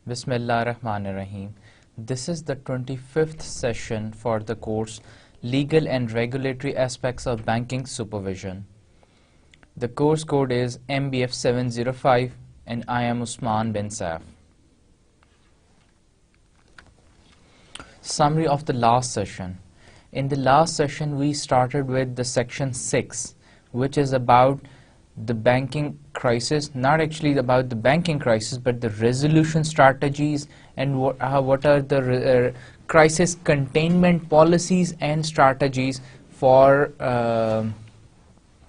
Bismillah ar-Rahman ar-Rahim. This is the 25th session for the course Legal and Regulatory Aspects of Banking Supervision. The course code is MBF 705 and I am Usman bin Saif. Summary of the last session. In the last session we started with the section 6, which is about the banking crisis, not actually about the banking crisis, but the resolution strategies and what are the crisis containment policies and strategies for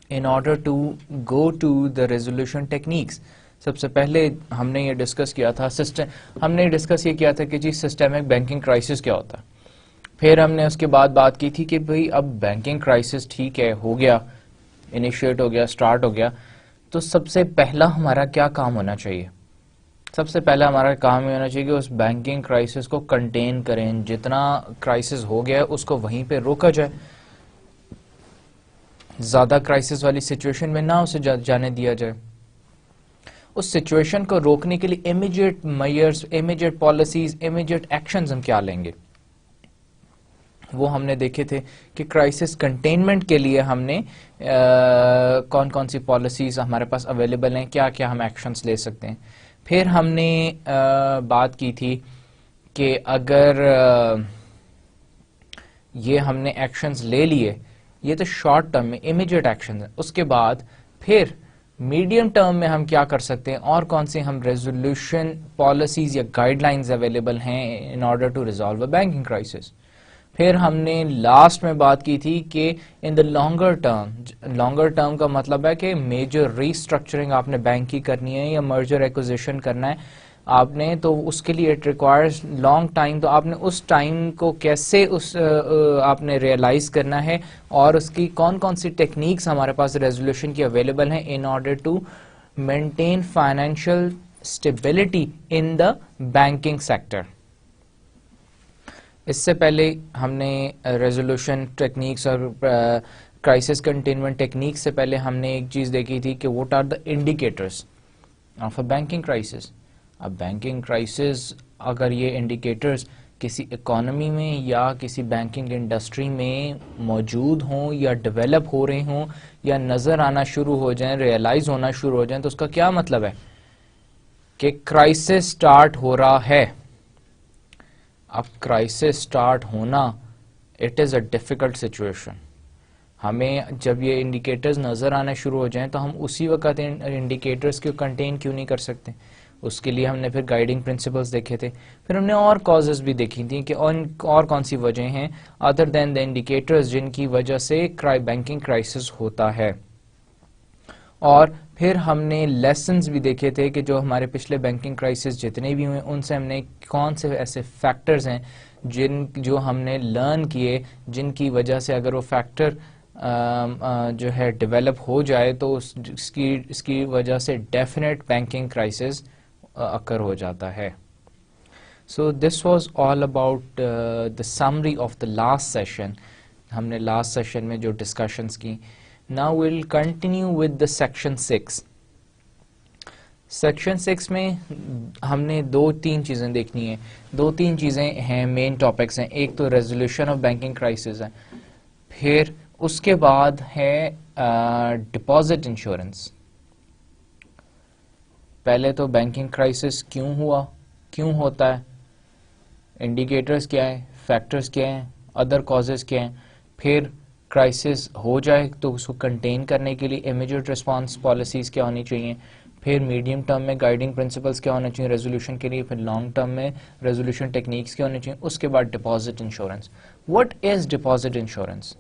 in order to go to the resolution techniques. سب سے پہلے ہم نے یہ discuss کیا تھا یہ کیا تھا کہ جی سسٹمک بینکنگ کرائسس کیا ہوتا ہے. پھر ہم نے اس کے بعد بات کی تھی کہ بھئی اب بینکنگ کرائسس ٹھیک ہے, ہو گیا, انیشیٹ ہو گیا, سٹارٹ ہو گیا, تو سب سے پہلا ہمارا کیا کام ہونا چاہیے؟ سب سے پہلا ہمارا کام یہ ہونا چاہیے کہ اس بینکنگ کرائسس کو کنٹین کریں, جتنا کرائسس ہو گیا اس کو وہیں پہ روکا جائے, زیادہ کرائسس والی سچویشن میں نہ اسے جانے دیا جائے. اس سچویشن کو روکنے کے لیے immediate measures, immediate policies, immediate actions ہم کیا لیں گے, وہ ہم نے دیکھے تھے کہ کرائسس کنٹینمنٹ کے لیے ہم نے کون کون سی پالیسیز ہمارے پاس اویلیبل ہیں, کیا کیا ہم ایکشنز لے سکتے ہیں. پھر ہم نے بات کی تھی کہ اگر یہ ہم نے ایکشنز لے لیے, یہ تو شارٹ ٹرم میں امیجیٹ ایکشنز ہیں, اس کے بعد پھر میڈیم ٹرم میں ہم کیا کر سکتے ہیں اور کون سی ہم ریزولوشن پالیسیز یا گائیڈ لائنز اویلیبل ہیں in order to resolve a banking crisis. پھر ہم نے لاسٹ میں بات کی تھی کہ ان دا لانگر ٹرم کا مطلب ہے کہ میجر ریسٹرکچرنگ آپ نے بینک کی کرنی ہے یا مرجر ایکوزیشن کرنا ہے آپ نے, تو اس کے لیے اٹ ریکوائرز لانگ ٹائم. تو آپ نے اس ٹائم کو کیسے آپ نے ریئلائز کرنا ہے اور اس کی کون کون سی ٹیکنیکس ہمارے پاس ریزولوشن کی اویلیبل ہیں in order to maintain financial stability in the banking sector. اس سے پہلے ہم نے ریزولوشن ٹیکنیکس اور کرائسس کنٹینمنٹ ٹیکنیکس سے پہلے ہم نے ایک چیز دیکھی تھی کہ what are the indicators of a banking crisis. اب بینکنگ کرائسس اگر یہ انڈیکیٹرز کسی اکانومی میں یا کسی بینکنگ انڈسٹری میں موجود ہوں یا ڈیولپ ہو رہے ہوں یا نظر آنا شروع ہو جائیں, ریئلائز ہونا شروع ہو جائیں, تو اس کا کیا مطلب ہے کہ کرائسس سٹارٹ ہو رہا ہے. اب کرائسس سٹارٹ ہونا it is a difficult situation. ہمیں جب یہ انڈیکیٹرز نظر آنا شروع ہو جائیں تو ہم اسی وقت انڈیکیٹرز کو کنٹین کیوں نہیں کر سکتے؟ اس کے لیے ہم نے پھر گائیڈنگ پرنسپلز دیکھے تھے. پھر ہم نے اور کازز بھی دیکھی تھیں کہ اور کون سی وجہ ہیں ادر دین دا انڈیکیٹرز جن کی وجہ سے بینکنگ کرائسس ہوتا ہے. اور پھر ہم نے لیسنز بھی دیکھے تھے کہ جو ہمارے پچھلے بینکنگ کرائسس جتنے بھی ہوئے ان سے ہم نے کون سے ایسے فیکٹرز ہیں جو ہم نے لرن کیے, جن کی وجہ سے اگر وہ فیکٹر جو ہے ڈیولپ ہو جائے تو اس کی وجہ سے ڈیفینیٹ بینکنگ کرائسس اکر ہو جاتا ہے. So this was all about the summary of the last session. ہم نے لاسٹ سیشن میں جو ڈسکشنز کی. Now we'll continue with the section 6. Section 6 میں ہم نے دو تین چیزیں دیکھنی ہیں. دو تین چیزیں ہیں, مین ٹاپکس ہیں. ایک تو ریزولوشن آف بینکنگ کرائسس ہے, پھر اس کے بعد ہے ڈپازٹ انشورنس. پہلے تو بینکنگ کرائسس کیوں ہوا, کیوں ہوتا ہے, انڈیکیٹرز کیا ہیں, فیکٹرز کیا ہیں, ادر کازز کیا ہیں. پھر کرائسس ہو جائے تو اس کو کنٹین کرنے کے لیے امیجیٹ ریسپانس پالیسیز کیا ہونی چاہیے. پھر میڈیم ٹرم میں گائیڈنگ پرنسپلز کیا ہونا چاہیے ریزولوشن کے لیے. پھر لانگ ٹرم میں ریزولوشن ٹیکنیکس کیا ہونے چاہیے. اس کے بعد deposit insurance. What is deposit insurance?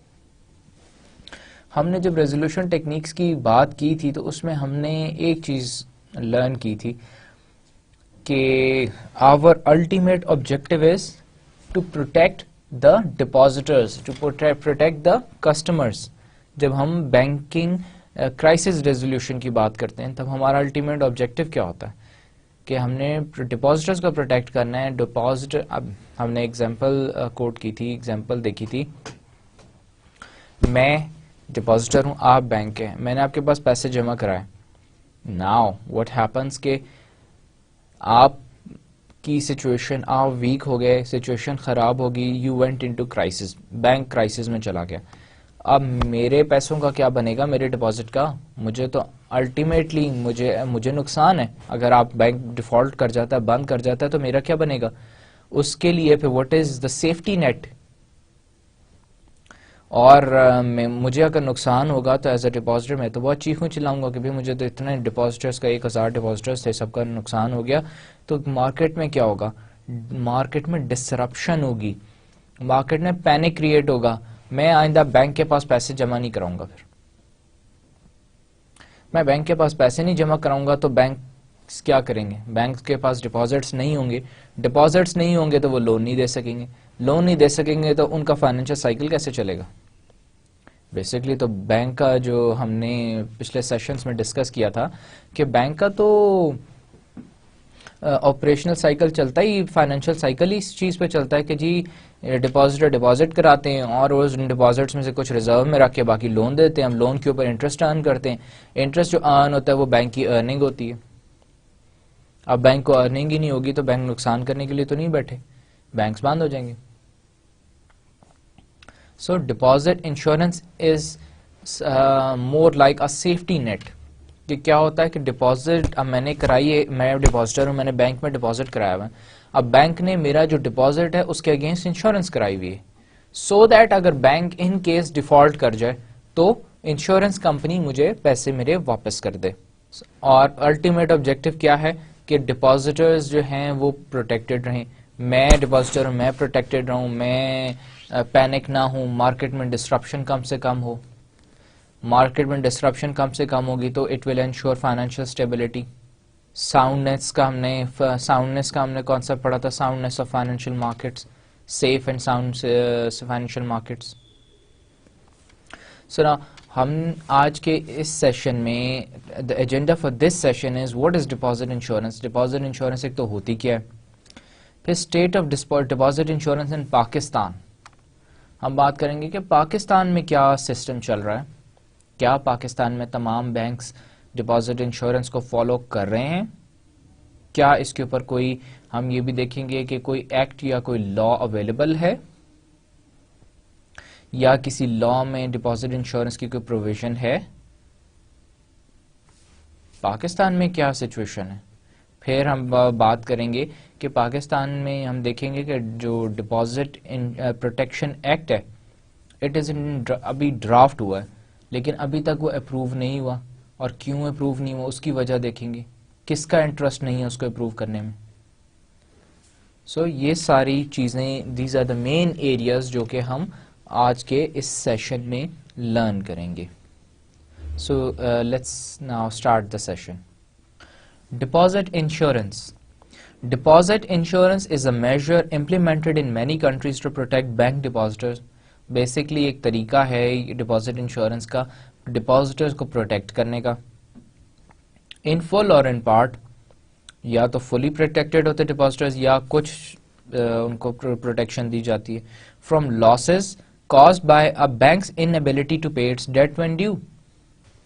ہم نے جب ریزولوشن ٹیکنیکس کی بات کی تھی تو اس میں ہم نے ایک چیز لرن کی تھی کہ our ultimate objective is to protect the depositors, to protect the customers. جب ہم بینکنگ کرائسس ریزولوشن کی بات کرتے ہیں تب ہمارا الٹیمیٹ آبجیکٹو کیا ہوتا ہے کہ ہم نے ڈپازٹرز کو پروٹیکٹ کرنا ہے. ڈپازٹر, اب ہم نے ایگزامپل کوٹ کی تھی, ایگزامپل دیکھی تھی, میں ڈپازٹر ہوں, آپ بینک ہیں, میں نے آپ کے پاس پیسے جمع کرائے. ناؤ واٹ ہیپنس کہ آپ کی سچویشن, آپ ویک ہو گئے, سچویشن خراب ہوگی, you went into crisis, bank crisis میں چلا گیا. اب میرے پیسوں کا کیا بنے گا, میرے ڈپازٹ کا؟ مجھے تو الٹیمیٹلی مجھے نقصان ہے. اگر آپ بینک ڈیفالٹ کر جاتا ہے, بند کر جاتا ہے, تو میرا کیا بنے گا؟ اس کے لیے پھر what is the safety net. اور مجھے اگر نقصان ہوگا تو ایز اے ڈپازٹر میں تو بہت چیخوں چلاؤں گا کہ بھائی مجھے تو اتنے ڈپازٹرس کا 1000 ڈپازٹرس تھے, سب کا نقصان ہو گیا. تو مارکیٹ میں کیا ہوگا؟ مارکیٹ میں ڈسرپشن ہوگی, مارکیٹ میں پینک کریٹ ہوگا. میں آئندہ بینک کے پاس پیسے جمع نہیں کراؤں گا. پھر میں بینک کے پاس پیسے نہیں جمع کراؤں گا تو بینک کیا کریں گے؟ بینک کے پاس ڈپازٹس نہیں ہوں گے, ڈپازٹس نہیں ہوں گے تو وہ لون نہیں دے سکیں گے, لون نہیں دے سکیں گے تو ان کا فائنینشیل سائیکل کیسے چلے گا؟ بیسکلی تو بینک کا جو ہم نے پچھلے سیشنز میں ڈسکس کیا تھا کہ بینک کا تو آپریشنل سائیکل چلتا ہی, فائنینشیل سائیکل ہی اس چیز پہ چلتا ہے کہ جی ڈپازٹر ڈپازٹ کراتے ہیں اور اس ڈپازٹس میں سے کچھ ریزرو میں رکھ کے باقی لون دیتے ہیں, ہم لون کے اوپر انٹرسٹ ارن کرتے ہیں. انٹرسٹ جو ارن ہوتا ہے وہ بینک کی ارننگ ہوتی ہے. اب بینک کو ارننگ ہی نہیں ہوگی تو بینک نقصان کرنے کے لیے تو نہیں بیٹھے, بینکس بند ہو جائیں گے. So deposit insurance is more like a safety net. کہ کیا ہوتا ہے کہ ڈپازٹ اب میں نے کرائی ہے, میں ڈپازٹر ہوں, میں نے بینک میں ڈپازٹ کرایا ہوا ہے. اب بینک نے میرا جو ڈپازٹ ہے اس کے اگینسٹ انشورنس کرائی ہوئی ہے, سو دیٹ اگر بینک ان کیس ڈیفالٹ کر جائے تو انشورنس کمپنی مجھے پیسے میرے واپس کر دے. اور الٹیمیٹ آبجیکٹو کیا ہے کہ ڈپازٹرز جو ہیں وہ پروٹیکٹڈ رہیں. میں ڈپازٹر ہوں, میں پروٹیکٹڈ رہوں, میں پینک نہ ہوں, مارکیٹ میں ڈسرپشن کم سے کم ہو. مارکیٹ میں ڈسرپشن کم سے کم ہوگی تو it will ensure financial stability. Soundness کا ہم نے کانسیپٹ پڑھا تھا, soundness of financial markets, safe and sound financial markets. So ہم آج کے اس سیشن میں the agenda for this session is what is deposit insurance. Deposit insurance ایک تو ہوتی کیا ہے, پھر state of deposit insurance in Pakistan. ہم بات کریں گے کہ پاکستان میں کیا سسٹم چل رہا ہے, کیا پاکستان میں تمام بینکس ڈپازٹ انشورنس کو فالو کر رہے ہیں, کیا اس کے اوپر کوئی, ہم یہ بھی دیکھیں گے کہ کوئی ایکٹ یا کوئی لا اویلیبل ہے یا کسی لا میں ڈپازٹ انشورنس کی کوئی پروویژن ہے, پاکستان میں کیا سچویشن ہے. پھر ہم بات کریں گے کہ پاکستان میں ہم دیکھیں گے کہ جو ڈپازٹ پروٹیکشن ایکٹ ہے اٹ از ابھی ڈرافٹ ہوا ہے لیکن ابھی تک وہ اپروو نہیں ہوا, اور کیوں اپروو نہیں ہوا اس کی وجہ دیکھیں گے, کس کا انٹرسٹ نہیں ہے اس کو اپروو کرنے میں. سو یہ ساری چیزیں, these are the main areas جو کہ ہم آج کے اس سیشن میں لرن کریں گے. So let's now start the session. Deposit insurance. Deposit insurance is a measure implemented in many countries to protect bank depositors. Basically ایک طریقہ ہے ڈپازٹ انشورنس کا ڈپازٹرز کو پروٹیکٹ کرنے کا. ان فل اور ان پارٹ, یا تو فلی پروٹیکٹڈ ہوتے ڈپازٹرز یا کچھ ان کو پروٹیکشن دی جاتی ہے. From losses caused by a bank's inability to pay its debt when due.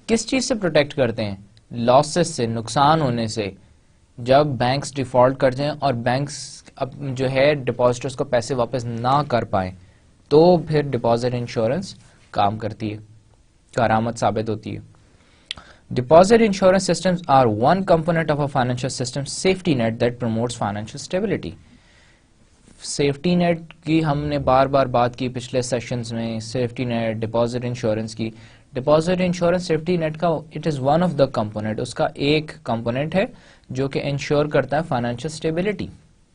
کس چیز سے پروٹیکٹ کرتے ہیں؟ لاسز سے, نقصان ہونے سے. جب بینکس ڈیفالٹ کر جائیں اور بینکس جو ہے ڈپازٹرز کو پیسے واپس نہ کر پائیں تو پھر ڈپازٹ انشورنس کام کرتی ہے, کارآمد ثابت ہوتی ہے. Deposit insurance systems are one component of a financial system safety net that promotes financial stability. Safety net کی ہم نے بار بار بات کی پچھلے سیشنز میں, سیفٹی نیٹ ڈپازٹ انشورنس کی. ڈپازٹ انشورنس سیفٹی نیٹ کا it is one of the component, اس کا ایک کمپوننٹ ہے جو کہ انشور کرتا ہے financial stability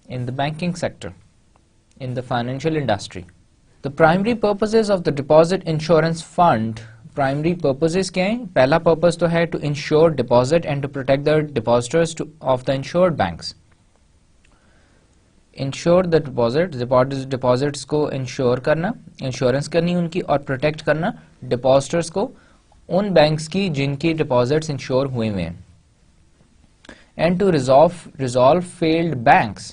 in the banking sector, in the financial industry. The primary purposes of the deposit insurance fund. Primary purposes کیا ہیں؟ پہلا پرپز تو ہے to insure deposit and to protect the depositors of the insured banks. Insure the deposits کو ensure کرنا, insurance کرنی ان کی, اور پروٹیکٹ کرنا ڈپازٹرز کو ان بینکس کی جن کی ڈپازٹس انشور ہوئے ہوئے ہیں. And to resolve failed banks,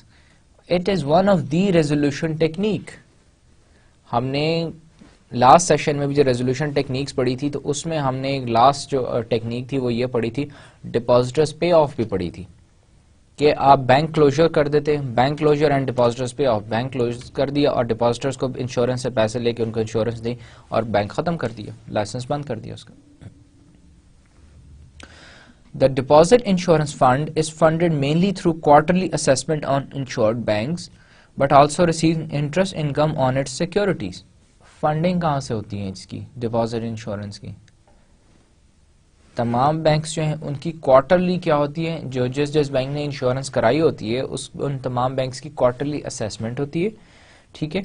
it is one of the resolution technique. ہم نے لاسٹ سیشن میں بھی جو ریزولوشن ٹیکنیکس پڑھی تھی تو اس میں ہم نے لاسٹ جو ٹیکنیک تھی وہ یہ پڑھی تھی, ڈپازٹرز پے آف بھی پڑھی تھی کہ آپ بینک کلوزر کر دیتے, bank closure and depositors pay off, bank close کر دیا اور ڈپازٹرز کو انشورنس سے پیسے لے کے ان کو انشورنس دی اور بینک ختم کر دیا, لائسنس بند کر دیا اس کا. The deposit insurance fund is funded mainly through quarterly assessment on insured banks, but also receives interest income on its securities. Funding کہاں سے ہوتی ہے اس کی, ڈپازٹ انشورنس کی؟ تمام بینکس جو ہیں ان کی کوارٹرلی کیا ہوتی ہے, جو جس بینک نے انشورنس کرائی ہوتی ہے ان تمام بینکس کی کوارٹرلی اسیسمنٹ ہوتی ہے, ٹھیک ہے,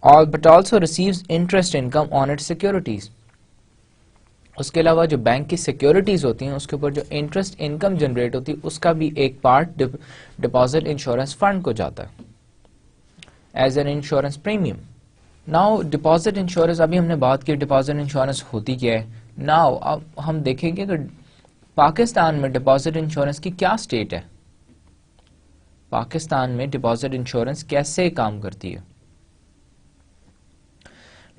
اور but also receives interest income on it securities. اس کے علاوہ جو بینک کی سیکورٹیز ہوتی ہیں اس کے اوپر جو انٹرسٹ انکم جنریٹ ہوتی ہے اس کا بھی ایک پارٹ ڈپازٹ انشورنس فنڈ کو جاتا ہے as an insurance premium. Now deposit insurance, ابھی ہم نے بات کی ڈپازٹ انشورنس ہوتی کیا ہے. ناؤ اب ہم دیکھیں گے کہ پاکستان میں ڈپازٹ انشورنس کی کیا سٹیٹ ہے, پاکستان میں ڈپازٹ انشورنس کیسے کام کرتی ہے.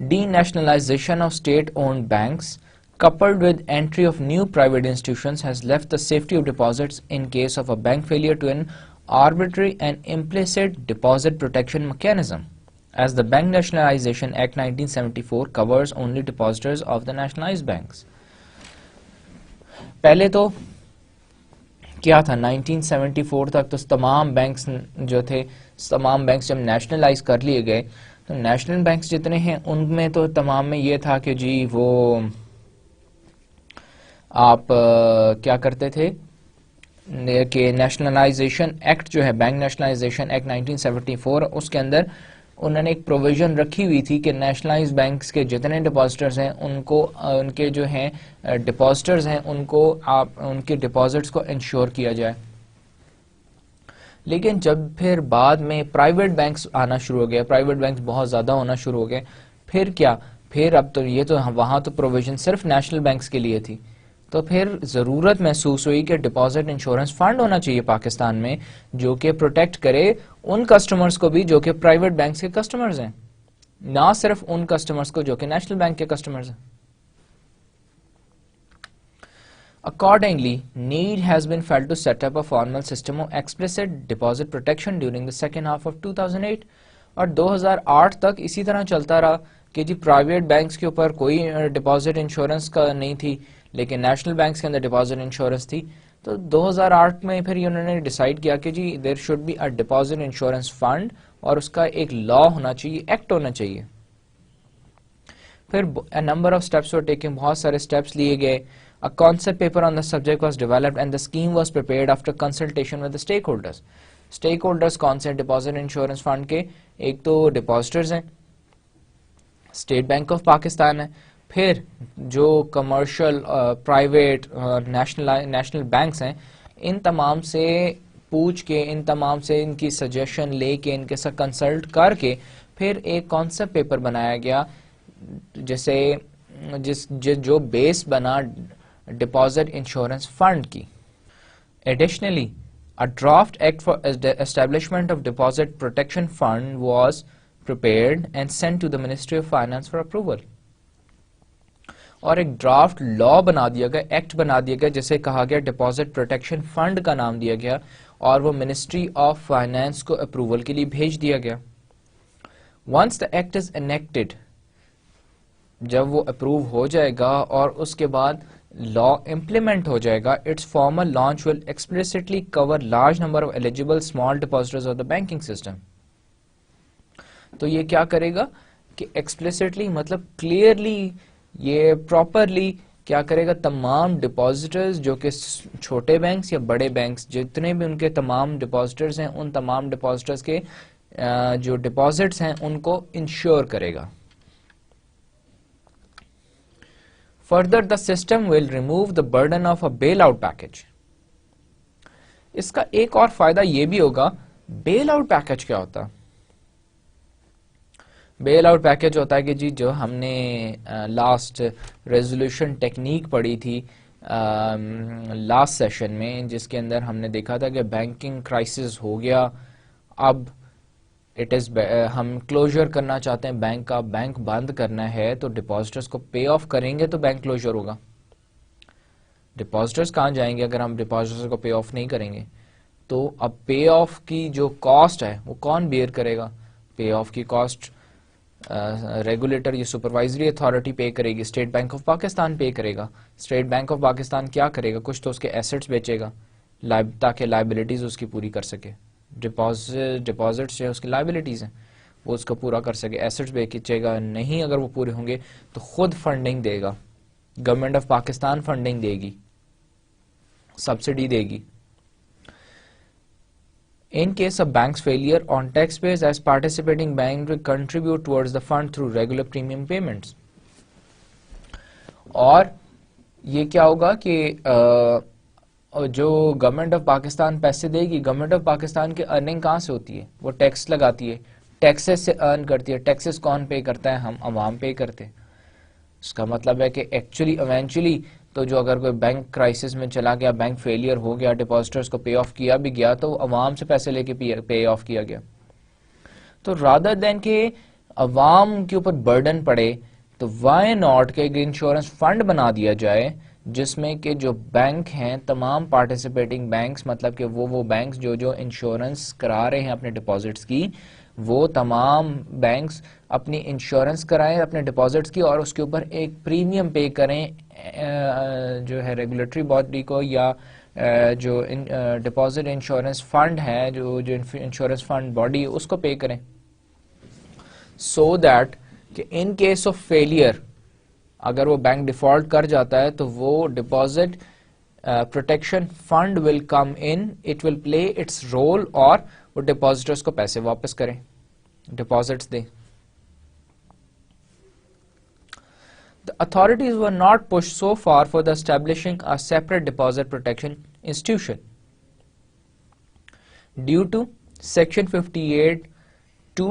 Denationalisation of state owned banks coupled with entry of new private institutions has left the safety of deposits in case of a bank failure to an arbitrary and implicit deposit protection mechanism, as the Bank Nationalization Act 1974 covers only depositors of the nationalized banks. پہلے تو کیا تھا 1974 تک تو تمام banks جو تھے, تمام بینکس جب نیشنلائز کر لیے گئے تو نیشنل بینکس جتنے ہیں ان میں تو تمام میں یہ تھا کہ جی وہ آپ کیا کرتے تھے کہ نیشنلائزیشن ایکٹ جو ہے, بینک نیشنلائزیشن ایکٹ 1974, اس کے اندر انہوں نے ایک پروویژن رکھی ہوئی تھی کہ نیشنلائز بینکس کے جتنے ڈپازٹرز ہیں ان کو ان کے جو ہیں ڈپازٹرز ہیں ان کو آپ ان کے ڈپازٹس کو انشور کیا جائے. لیکن جب پھر بعد میں پرائیویٹ بینکس آنا شروع ہو گئے, پرائیویٹ بینکس بہت زیادہ ہونا شروع ہو گئے, پھر کیا, پھر اب تو یہ تو وہاں تو پروویژن صرف نیشنل بینکس کے لیے تھی, تو پھر ضرورت محسوس ہوئی کہ ڈپازٹ انشورنس فنڈ ہونا چاہیے پاکستان میں جو کہ پروٹیکٹ کرے ان کسٹمرز کو بھی جو کہ پرائیویٹ بینکس کے کسٹمرز ہیں, نہ صرف ان کسٹمرز کو جو کہ نیشنل بینک کے کسٹمرز ہیں. Accordingly, need has been felt to set up a formal system of explicit deposit protection during the second half of 2008, اور 2008 تک اسی طرح چلتا رہا کہ جی پرائیویٹ بینکس کے اوپر کوئی ڈپازٹ انشورنس کا نہیں تھی لیکن نیشنل بینکس کے اندر ڈپازٹ انشورنس تھی. تو 2008 میں پھر انہوں نے ڈیسائیڈ کیا کہ جی there should be a deposit insurance fund, اور اس کا ایک لا ہونا چاہیے, ایکٹ ہونا چاہیے. پھر a number of steps were taken, بہت سارے steps لیے گئے. A concept paper on the subject was developed and the scheme was prepared after consultation with the stakeholders. Stakeholders کون سے ڈپازٹ انشورنس فنڈ کے, ایک تو ڈپازٹرز ہیں, اسٹیٹ بینک آف پاکستان ہے, پھر جو کمرشل پرائیویٹ نیشنل بینکس ہیں, ان تمام سے پوچھ کے, ان تمام سے ان کی سجیشن لے کے, ان کے ساتھ کنسلٹ کر کے پھر ایک کانسیپٹ پیپر بنایا گیا جیسے جو بیس بنا ڈپازٹ انشورنس فنڈ کی. Additionally, a draft act for establishment of deposit protection fund was prepared and sent to the Ministry of Finance for approval. اور ایک ڈرافٹ لا بنا دیا گیا, ایکٹ بنا دیا گیا جسے کہا گیا ڈپازٹ پروٹیکشن فنڈ کا نام دیا گیا, اور وہ منسٹری آف فائنانس کو اپروول کے لیے بھیج دیا گیا. Once the act is enacted, جب وہ اپروو ہو جائے گا اور اس کے بعد لا امپلیمنٹ ہو جائے گا, its formal launch will explicitly cover large number of eligible small depositors of the banking system. تو یہ کیا کرے گا کہ ایکسپلیسٹلی مطلب کلیئرلی, یہ پراپرلی کیا کرے گا, تمام ڈپازٹرز جو کہ چھوٹے بینکس یا بڑے بینکس جتنے بھی ان کے تمام ڈپازٹرز ہیں, ان تمام ڈپازٹرز کے جو ڈپازٹس ہیں ان کو انشور کرے گا. Further, the system will remove the burden of a bailout package. اس کا ایک اور فائدہ یہ بھی ہوگا, بیل آؤٹ پیکج کیا ہوتا؟ بیل آؤٹ پیکج ہوتا ہے کہ جی جو ہم نے لاسٹ ریزولوشن ٹیکنیک پڑھی تھی لاسٹ سیشن میں، جس کے اندر ہم نے دیکھا تھا کہ بینکنگ کرائسس ہو گیا، اب اٹ از ہم کلوزر کرنا چاہتے ہیں بینک کا، بینک بند کرنا ہے تو ڈپازٹرز کو پے آف کریں گے تو بینک کلوزر ہوگا. ڈپازٹرز کہاں جائیں گے اگر ہم ڈپازٹرز کو پے آف نہیں کریں گے؟ تو اب پے آف کی جو کاسٹ ہے وہ کون بیئر کرے گا؟ پے آف کی کاسٹ ریگولیٹر یا سپروائزری اتھارٹی پے کرے گی، اسٹیٹ بینک آف پاکستان پے کرے گا. اسٹیٹ بینک آف پاکستان کیا کرے گا؟ کچھ تو اس کے ایسٹس بیچے گا تاکہ لائبلٹیز اس کی پوری کر سکے. ڈپازٹس جو اس کی لائبلٹیز ہیں وہ اس کو پورا کر سکے، ایسٹس بیچے گا. نہیں اگر وہ پورے ہوں گے تو خود فنڈنگ دے گا، گورنمنٹ آف پاکستان فنڈنگ دے گی، سبسڈی دے گی. In case of bank's failure on taxpayers as participating bank will contribute towards the fund through regular premium payments. اور یہ کیا ہوگا کہ جو گورنمنٹ آف پاکستان پیسے دے گی، گورنمنٹ آف پاکستان کی ارننگ کہاں سے ہوتی ہے؟ وہ ٹیکس لگاتی ہے، ٹیکسز سے ارن کرتی ہے. ٹیکسز کون پے کرتا ہے؟ ہم عوام پے کرتے ہیں. اس کا مطلب ہے کہ ایونچولی تو جو اگر کوئی بینک کرائسس میں چلا گیا، بینک فیلئر ہو گیا، ڈپازٹرز کو پے آف کیا بھی گیا تو عوام سے پیسے لے کے پے آف کیا گیا. تو رادر دین کہ عوام کے اوپر برڈن پڑے تو وائی ناٹ کہ ایک انشورنس فنڈ بنا دیا جائے جس میں کہ جو بینک ہیں تمام پارٹیسپیٹنگ بینکس، مطلب کہ وہ بینکس جو انشورنس کرا رہے ہیں اپنے ڈپازٹس کی، وہ تمام بینکس اپنی انشورنس کرائیں اپنے ڈپازٹس کی اور اس کے اوپر ایک پریمیم پے کریں جو ہے ریگولیٹری باڈی کو یا جو ڈپازٹ انشورنس فنڈ ہے جو انشورنس فنڈ باڈی اس کو پے کریں، سو دیٹ کہ ان کیس آف فیلئر اگر وہ بینک ڈیفالٹ کر جاتا ہے تو وہ deposit protection fund will come in, it will play its role اور وہ ڈپازٹرز کو پیسے واپس کریں، ڈپازٹس دیں. The authorities were not pushed so far for the establishing a separate deposit protection institution due to Section 58(2)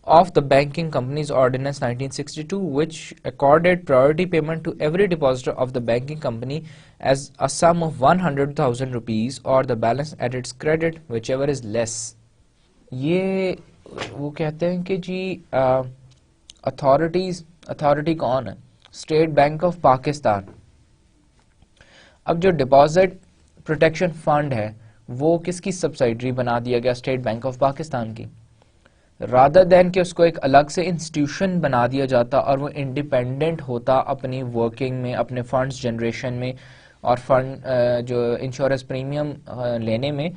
of the Banking Companies Ordinance 1962, which accorded priority payment to every depositor of the banking company as a sum of 100,000 rupees or the balance at its credit, whichever is less. یہ وہ کہتے ہیں کہ جی authority کون ہے؟ State bank of Pakistan. اب جو deposit protection fund ہے وہ کس کی سبسائڈری بنا دیا گیا؟ اسٹیٹ بینک آف پاکستان کی. رادر دین کہ اس کو ایک الگ سے انسٹیٹیوشن بنا دیا جاتا اور وہ انڈیپینڈنٹ ہوتا اپنی ورکنگ میں، اپنے فنڈز جنریشن میں اور فنڈ جو انشورنس پریمیم لینے میں،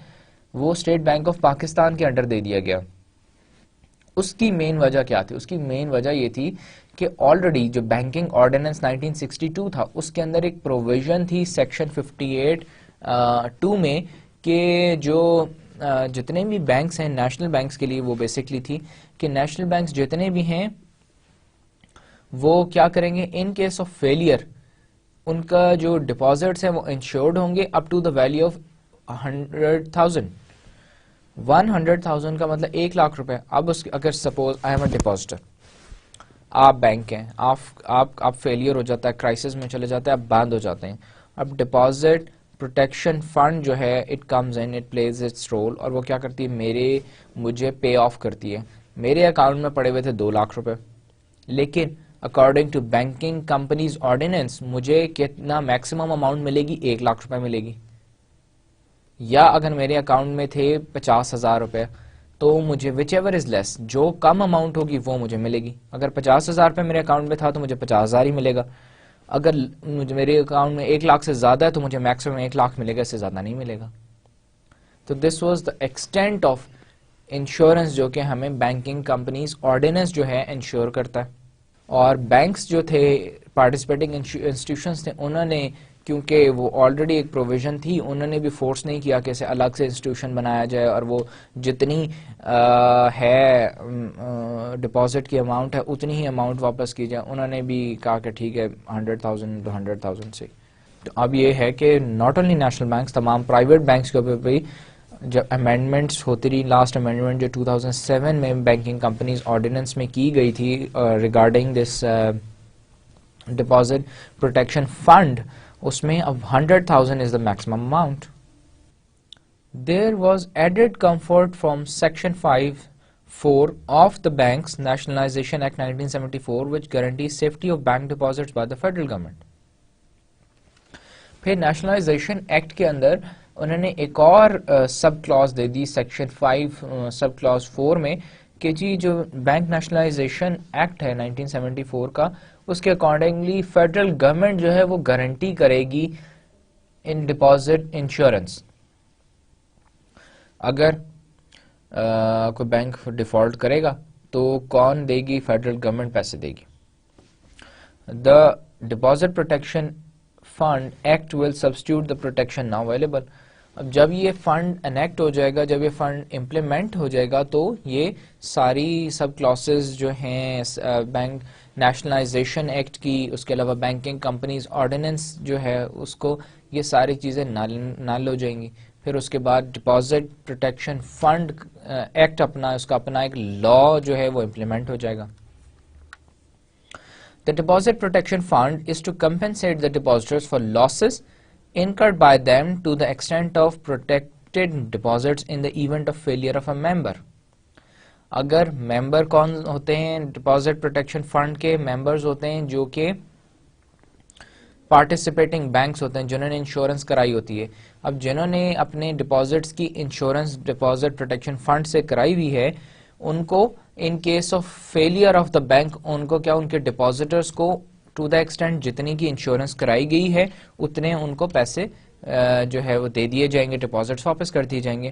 وہ اسٹیٹ بینک آف پاکستان کے انڈر دے دیا گیا. اس کی مین وجہ کیا تھی؟ اس کی مین وجہ یہ تھی کہ آلریڈی جو بینکنگ آرڈیننس 1962 تھا اس کے اندر ایک پروویژن تھی سیکشن 58(2) میں کہ جو جتنے بھی بینکس ہیں نیشنل بینکس کے لیے وہ بیسکلی تھی کہ نیشنل بینکس جتنے بھی ہیں وہ کیا کریں گے؟ ان کیس آف فیلئر ان کا جو ڈپازٹس ہیں وہ انشورڈ ہوں گے up to the value of 100,000. 100,000 کا مطلب 1,00,000 روپے. اب اگر سپوز آئی ایم اے ڈپازٹر، آپ بینک ہیں، آپ فیلئر ہو جاتا ہے، کرائسس میں چلے جاتے ہیں، آپ بند ہو جاتے ہیں. اب ڈپازٹ پروٹیکشن فنڈ جو ہے it comes in, it plays its role اور وہ کیا کرتی ہے؟ مجھے پے آف کرتی ہے. میرے اکاؤنٹ میں پڑے ہوئے تھے 2,00,000 روپے، لیکن according to banking companies ordinance مجھے کتنا میکسیمم اماؤنٹ ملے گی؟ 1,00,000 روپے ملے گی. یا اگر میرے اکاؤنٹ میں تھے 50,000 روپے تو مجھے وچ ایور از لیس، جو کم اماؤنٹ ہوگی وہ مجھے ملے گی. اگر 50,000 روپے میرے اکاؤنٹ میں تھا تو مجھے 50,000 ہی ملے گا. اگر میرے اکاؤنٹ میں 1,00,000 سے زیادہ ہے تو مجھے میکسیمم 1,00,000 ملے گا، اس سے زیادہ نہیں ملے گا. تو this was the extent of insurance جو کہ ہمیں بینکنگ کمپنیز آرڈیننس جو ہے انشور کرتا ہے. اور بینکس جو تھے پارٹیسپیٹنگ انسٹیٹیوشنس تھے انہوں نے کیونکہ وہ آلریڈی ایک پروویژن تھی انہوں نے بھی فورس نہیں کیا کہ اسے الگ سے انسٹیٹیوشن بنایا جائے اور وہ جتنی ہے ڈپازٹ کی اماؤنٹ ہے اتنی ہی اماؤنٹ واپس کی جائے. انہوں نے بھی کہا کہ ٹھیک ہے 100,000 تو 100,000 سے. تو اب یہ ہے کہ ناٹ اونلی نیشنل بینکس، تمام پرائیویٹ بینکس کے اوپر بھی جب امینڈمنٹس ہوتی رہی, لاسٹ امینڈمنٹ جو 2007 میں بینکنگ کمپنیز آرڈیننس میں کی گئی تھی regarding this deposit protection fund, اس میں اب 100,000 is the maximum amount. There was added comfort from Section 5(4) of the Banks Nationalization Act 1974, which guarantees safety of bank deposits by the federal government. پھر nationalization act کے اندر انہوں نے ایک اور سب کلاز دے دی سیکشن 5 سب کلاز 4 میں کہ جی جو بینک نیشنلائزیشن ایکٹ ہے 1974 کا, اس کے اکارڈنگلی فیڈرل گورنمنٹ جو ہے وہ گارنٹی کرے گی ان ڈپازٹ انشورنس. اگر کوئی بینک ڈیفالٹ کرے گا تو کون دے گی؟ فیڈرل گورنمنٹ پیسے دے گی. The deposit protection fund act will substitute the protection now available. اب جب یہ فنڈ انیکٹ ہو جائے گا, جب یہ فنڈ امپلیمنٹ ہو جائے گا, تو یہ ساری سب کلاسز جو ہیں بینک نیشنلائزیشن ایکٹ کی, اس کے علاوہ بینکنگ کمپنیز آرڈیننس جو ہے اس کو, یہ ساری چیزیں نال ہو جائیں گی. پھر اس کے بعد ڈپازٹ پروٹیکشن فنڈ ایکٹ اپنا, اس کا اپنا ایک لا جو ہے وہ امپلیمنٹ ہو جائے گا. The Deposit Protection Fund is to compensate the depositors for losses incurred by them to the extent of protected deposits in the event of failure of a member. اگر ممبر کون ہوتے ہیں ڈپازٹ پروٹیکشن فنڈ کے؟ Members ہوتے ہیں جو کہ participating banks ہوتے ہیں, جنہوں نے انشورنس کرائی ہوتی ہے. اب جنہوں نے اپنے ڈپازٹس کی انشورنس ڈپازٹ پروٹیکشن فنڈ سے کرائی ہوئی ہے, ان کو in case of failure of the bank, ان کو کیا, ان کے ڈپازٹرس کو ٹو دا ایکسٹینٹ جتنی کی انشورنس کرائی گئی ہے اتنے ان کو پیسے جو ہے وہ دے دیے جائیں گے, ڈپازٹس واپس کر دیے جائیں گے.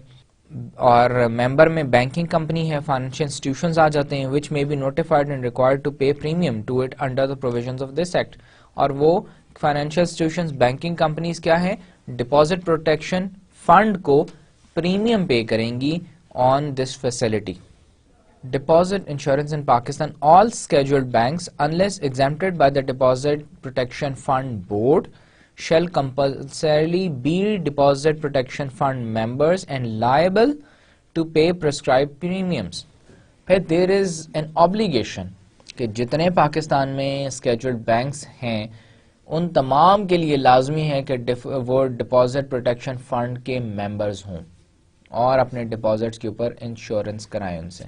اور ممبر میں بینکنگ کمپنی ہے, فائنینشیل انسٹیٹیوشنز آ جاتے ہیں, وچ may be notified and required to pay premium to it under the provisions of this act. اور وہ فائنینشیل انسٹیٹیوشنز بینکنگ کمپنیز کیا ہیں, ڈپازٹ پروٹیکشن فنڈ کو پریمیم پے کریں گی on this facility. Deposit insurance in Pakistan, all scheduled banks unless exempted by the Deposit Protection Fund Board shall compulsorily be Deposit Protection Fund members and liable to pay prescribed premiums. پھر there is an obligation کہ جتنے پاکستان میں scheduled banks ہیں ان تمام کے لیے لازمی ہے کہ وہ ڈپازٹ پروٹیکشن فنڈ کے ممبرز ہوں اور اپنے ڈپازٹس کے اوپر انشورنس کرائیں ان سے,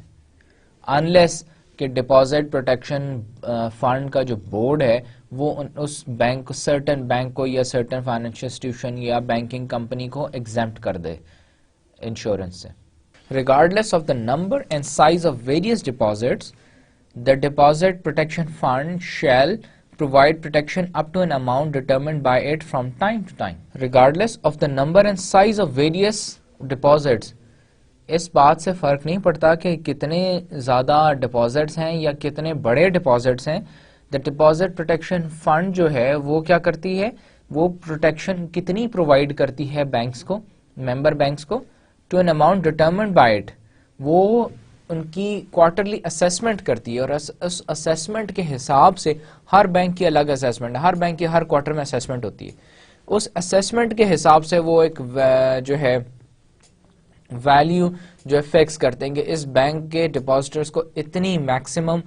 انلیس کہ ڈپازٹ پروٹیکشن فنڈ کا جو بورڈ ہے وہ اس بینک کو, سرٹن بینک کو یا سرٹن فائنینشیل انسٹیٹیوشن یا بینکنگ کمپنی کو ایگزمپٹ کر دے انشورنس سے. Regardless of the number and size of various deposits, the deposit protection fund shall provide protection up to an amount determined by it from time to time, regardless of the number and size of various deposits. اس بات سے فرق نہیں پڑتا کہ کتنے زیادہ deposits ہیں یا کتنے بڑے ڈپازٹس ہیں. دا ڈپازٹ پروٹیکشن فنڈ جو ہے وہ کیا کرتی ہے, وہ پروٹیکشن کتنی پرووائڈ کرتی ہے بینکس کو, ممبر بینکس کو, to an amount determined by it. وہ ان کی کوارٹرلی اسیسمنٹ کرتی ہے اور اس اسیسمنٹ کے حساب سے, ہر بینک کی الگ اسیسمنٹ ہے, ہر بینک کی ہر کوارٹر میں اسیسمنٹ ہوتی ہے, اس اسیسمنٹ کے حساب سے وہ ایک جو ہے ویلیو جو ہے فکس کرتے ہیں کہ اس بینک کے ڈپازٹرز کو اتنی میکسیمم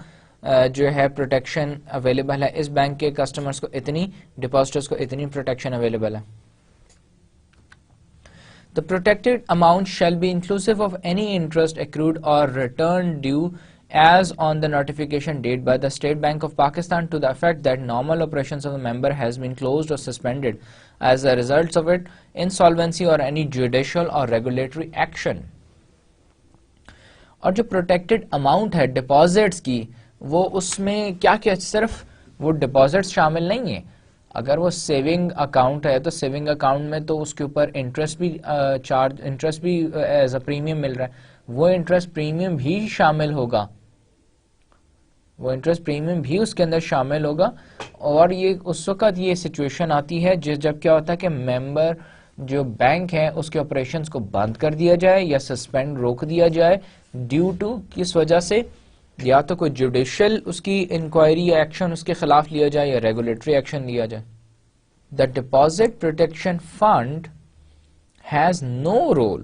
جو ہے پروٹیکشن اویلیبل ہے, اس بینک کے کسٹمرز کو اتنی, ڈپازٹرز کو اتنی پروٹیکشن اویلیبل ہے. The protected amount shall be inclusive of any interest accrued or return due as on the notification date by the State Bank of Pakistan to the effect that normal operations of the member has been closed or suspended as a result of it, insolvency or any judicial or regulatory action. اور جو protected amount ہے deposits کی, وہ اس میں کیا کیا, صرف وہ deposits شامل نہیں ہیں. اگر وہ سیونگ اکاؤنٹ ہے تو سیونگ اکاؤنٹ میں تو اس کے اوپر انٹرسٹ بھی انٹرسٹ بھی ایز اے پریمیم مل رہا ہے, وہ انٹرسٹ پریمیم بھی شامل ہوگا, وہ انٹرسٹ پریمیم بھی اس کے اندر شامل ہوگا. اور یہ اس وقت یہ سچویشن آتی ہے جب کیا ہوتا ہے کہ ممبر جو بینک ہے اس کے آپریشنز کو بند کر دیا جائے یا سسپینڈ روک دیا جائے, ڈیو ٹو کس وجہ سے, یا تو کوئی جوڈیشل اس کی انکوائری یا ایکشن اس کے خلاف لیا جائے یا ریگولیٹری ایکشن لیا جائے. The Deposit Protection Fund has no role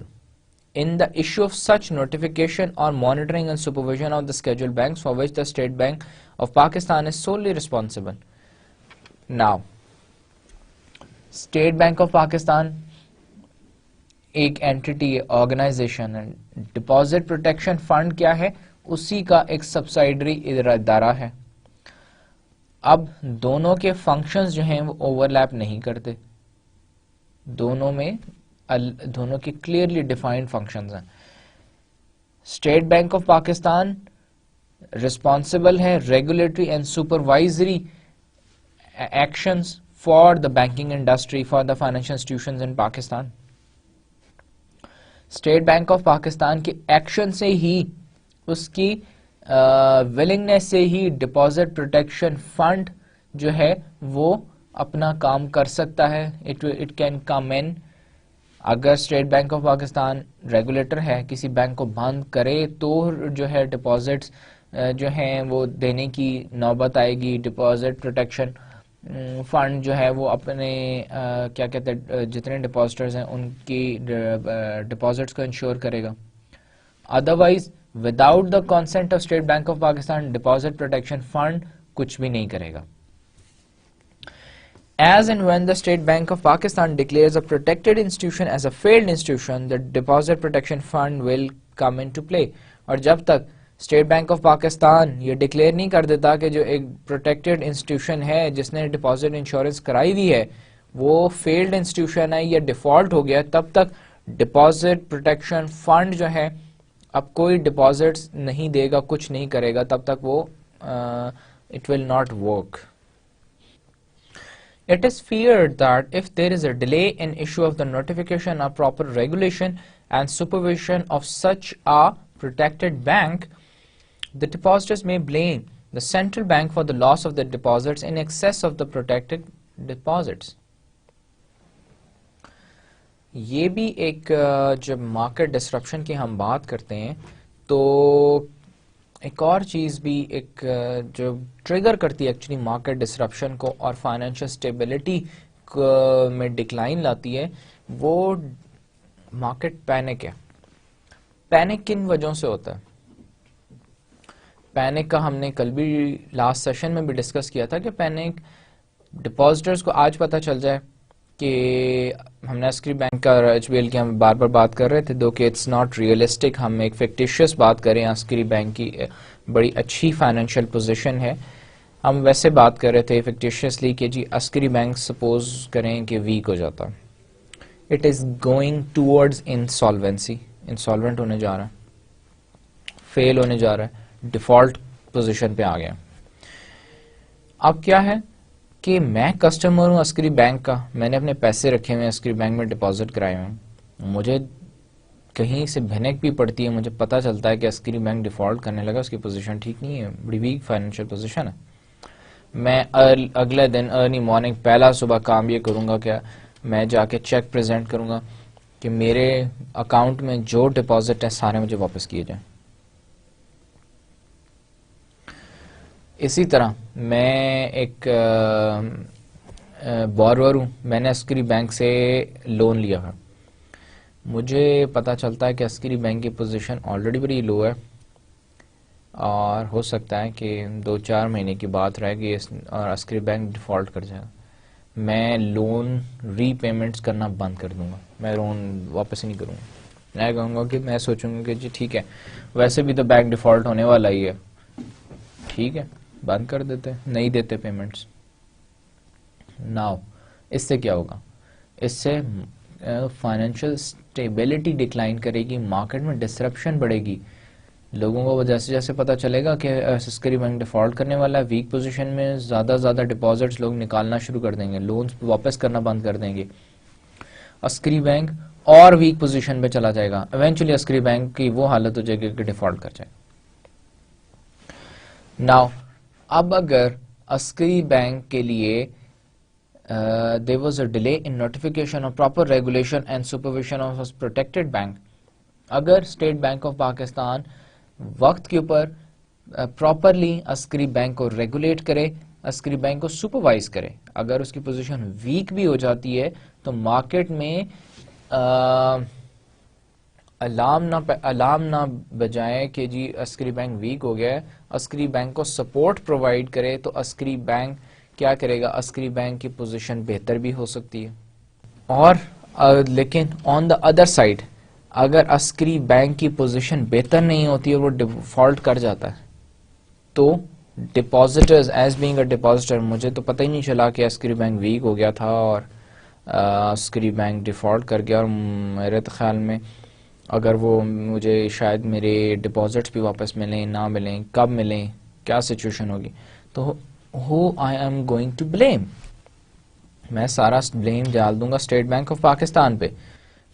in the issue of such notification or monitoring and supervision of the scheduled banks for which the State Bank of Pakistan is solely responsible. Now, State Bank of Pakistan ایک anti organization ہے. Deposit protection fund کیا ہے؟ اسی کا ایک سبسائڈری ادارہ ہے. اب دونوں کے فنکشنز جو ہیں وہ اوور لیپ نہیں کرتے، دونوں کی کلیئرلی ڈیفائنڈ فنکشنز ہیں. State bank of Pakistan responsible ہے regulatory and supervisory actions for the banking industry, for the financial institutions in Pakistan. State bank of Pakistan کے ایکشن سے ہی، اس کی ولنگنس سے ہی ڈپازٹ پروٹیکشن فنڈ جو ہے وہ اپنا کام کر سکتا ہے. اٹ کین کم ان. اگر state bank of Pakistan regulator ہے، کسی بینک کو بند کرے تو جو ہے ڈپازٹس جو ہیں وہ دینے کی نوبت آئے گی. ڈپازٹ پروٹیکشن فنڈ جو ہے وہ اپنے کیا کہتے ہیں جتنے ڈپازٹرز ہیں ان کی ڈپازٹس کو انشور کرے گا. Otherwise without the consent of state bank of Pakistan deposit protection fund کچھ بھی نہیں کرے گا. As and when the State Bank of Pakistan declares a protected institution as a failed institution, the Deposit Protection Fund will come into play. اور جب تک state bank of Pakistan یہ declare نہیں کر دیتا کہ جو ایک پروٹیکٹڈ انسٹیٹیوشن ہے جس نے ڈپازٹ انشورنس کرائی ہوئی ہے وہ فیلڈ انسٹیٹیوشن ہے یا ڈیفالٹ ہو گیا، تب تک ڈپازٹ پروٹیکشن فنڈ جو ہے اب کوئی ڈپازٹس نہیں دے گا، کچھ نہیں کرے گا، تب تک وہ it will not work. It is feared that if there is a delay in issue of the notification or proper regulation and supervision of such a protected bank, the depositors may blame the central bank for the loss of the deposits in excess of the protected deposits. یہ بھی ایک جب market disruption کی ہم بات کرتے ہیں تو ایک اور چیز بھی ایک جو ٹریگر کرتی ہے ایکچولی مارکیٹ ڈسرپشن کو اور فائنینشیل اسٹیبلٹی میں ڈکلائن لاتی ہے، وہ مارکیٹ پینک ہے. پینک کن وجہوں سے ہوتا ہے؟ پینک کا ہم نے کل بھی لاسٹ سیشن میں بھی ڈسکس کیا تھا کہ پینک ڈپازٹرز کو آج پتہ چل جائے کہ ہم نے عسکری بینک کا اور ایچ بی ایل کی ہم بار بار بات کر رہے تھے، دو کہ اٹس ناٹ ریئلسٹک ہم ایک فکٹیشیس بات کریں. عسکری بینک کی بڑی اچھی فائنینشیل پوزیشن ہے، ہم ویسے بات کر رہے تھے فکٹیشیسلی کہ جی عسکری بینک سپوز کریں کہ ویک ہو جاتا، it is going towards insolvency, insolvent ہونے جا رہا ہے، فیل ہونے جا رہا ہے، ڈیفالٹ پوزیشن پہ آ گیا. اب کیا ہے کہ میں کسٹمر ہوں عسکری بینک کا، میں نے اپنے پیسے رکھے ہوئے عسکری بینک میں ڈپازٹ کرائے ہوئے ہیں، مجھے کہیں سے بھنک بھی پڑتی ہے، مجھے پتہ چلتا ہے کہ عسکری بینک ڈیفالٹ کرنے لگا، اس کی پوزیشن ٹھیک نہیں ہے، بڑی ویک فائنینشیل پوزیشن ہے. میں اگلے دن ارلی مارننگ پہلا صبح کام یہ کروں گا کہ میں جا کے چیک پریزنٹ کروں گا کہ میرے اکاؤنٹ میں جو ڈپازٹ ہے سارے مجھے واپس کیے جائیں. اسی طرح میں ایک بورور ہوں، میں نے عسکری بینک سے لون لیا ہے، مجھے پتہ چلتا ہے کہ عسکری بینک کی پوزیشن آلریڈی بڑی لو ہے اور ہو سکتا ہے کہ 2-4 مہینے کی بات رہ گئی اور عسکری بینک ڈیفالٹ کر جائے گا. میں لون ری پیمنٹس کرنا بند کر دوں گا، میں لون واپس ہی نہیں کروں گا. میں کہوں گا کہ میں سوچوں گا کہ جی ٹھیک ہے ویسے بھی تو بینک ڈیفالٹ ہونے والا ہی ہے، ٹھیک ہے بند کر دیتے، نہیں دیتے پیمنٹس. ناؤ اس سے کیا ہوگا؟ اس سے فائنینشیل اسٹیبلٹی ڈکلائن کرے گی، مارکیٹ میں ڈسرپشن بڑھے گی. لوگوں کو جیسے جیسے پتہ چلے گا کہ عسکری بینک ڈیفالٹ کرنے والا ہے، ویک پوزیشن میں زیادہ زیادہ ڈپازٹس لوگ نکالنا شروع کر دیں گے، لونز واپس کرنا بند کر دیں گے، عسکری بینک اور ویک پوزیشن پہ چلا جائے گا. ایونچولی عسکری بینک کی وہ حالت ہو جائے گی کہ ڈیفالٹ کر جائے. ناؤ اب اگر عسکری بینک کے لیے there was a delay in notification of proper regulation and supervision of a protected bank، اگر اسٹیٹ بینک آف پاکستان وقت کے اوپر پراپرلی عسکری بینک کو ریگولیٹ کرے، عسکری بینک کو سپروائز کرے، اگر اس کی پوزیشن ویک بھی ہو جاتی ہے تو مارکیٹ میں الارم نہ بجائے کہ جی عسکری بینک ویک ہو گیا ہے، عسکری بینک کو سپورٹ پرووائڈ کرے تو عسکری بینک کیا کرے گا، عسکری بینک کی پوزیشن بہتر بھی ہو سکتی ہے. اور لیکن آن دا ادر سائڈ اگر عسکری بینک کی پوزیشن بہتر نہیں ہوتی اور وہ ڈیفالٹ کر جاتا ہے تو ڈپازٹرز ایز بینگ اے ڈپازٹر، مجھے تو پتہ ہی نہیں چلا کہ عسکری بینک ویک ہو گیا تھا اور عسکری بینک ڈیفالٹ کر گیا، اور میرے خیال میں اگر وہ مجھے شاید میرے ڈپازٹس بھی واپس ملیں نہ ملیں، کب ملیں، کیا سچویشن ہوگی، تو who I am going to blame, میں سارا بلیم ڈال دوں گا اسٹیٹ بینک آف پاکستان پہ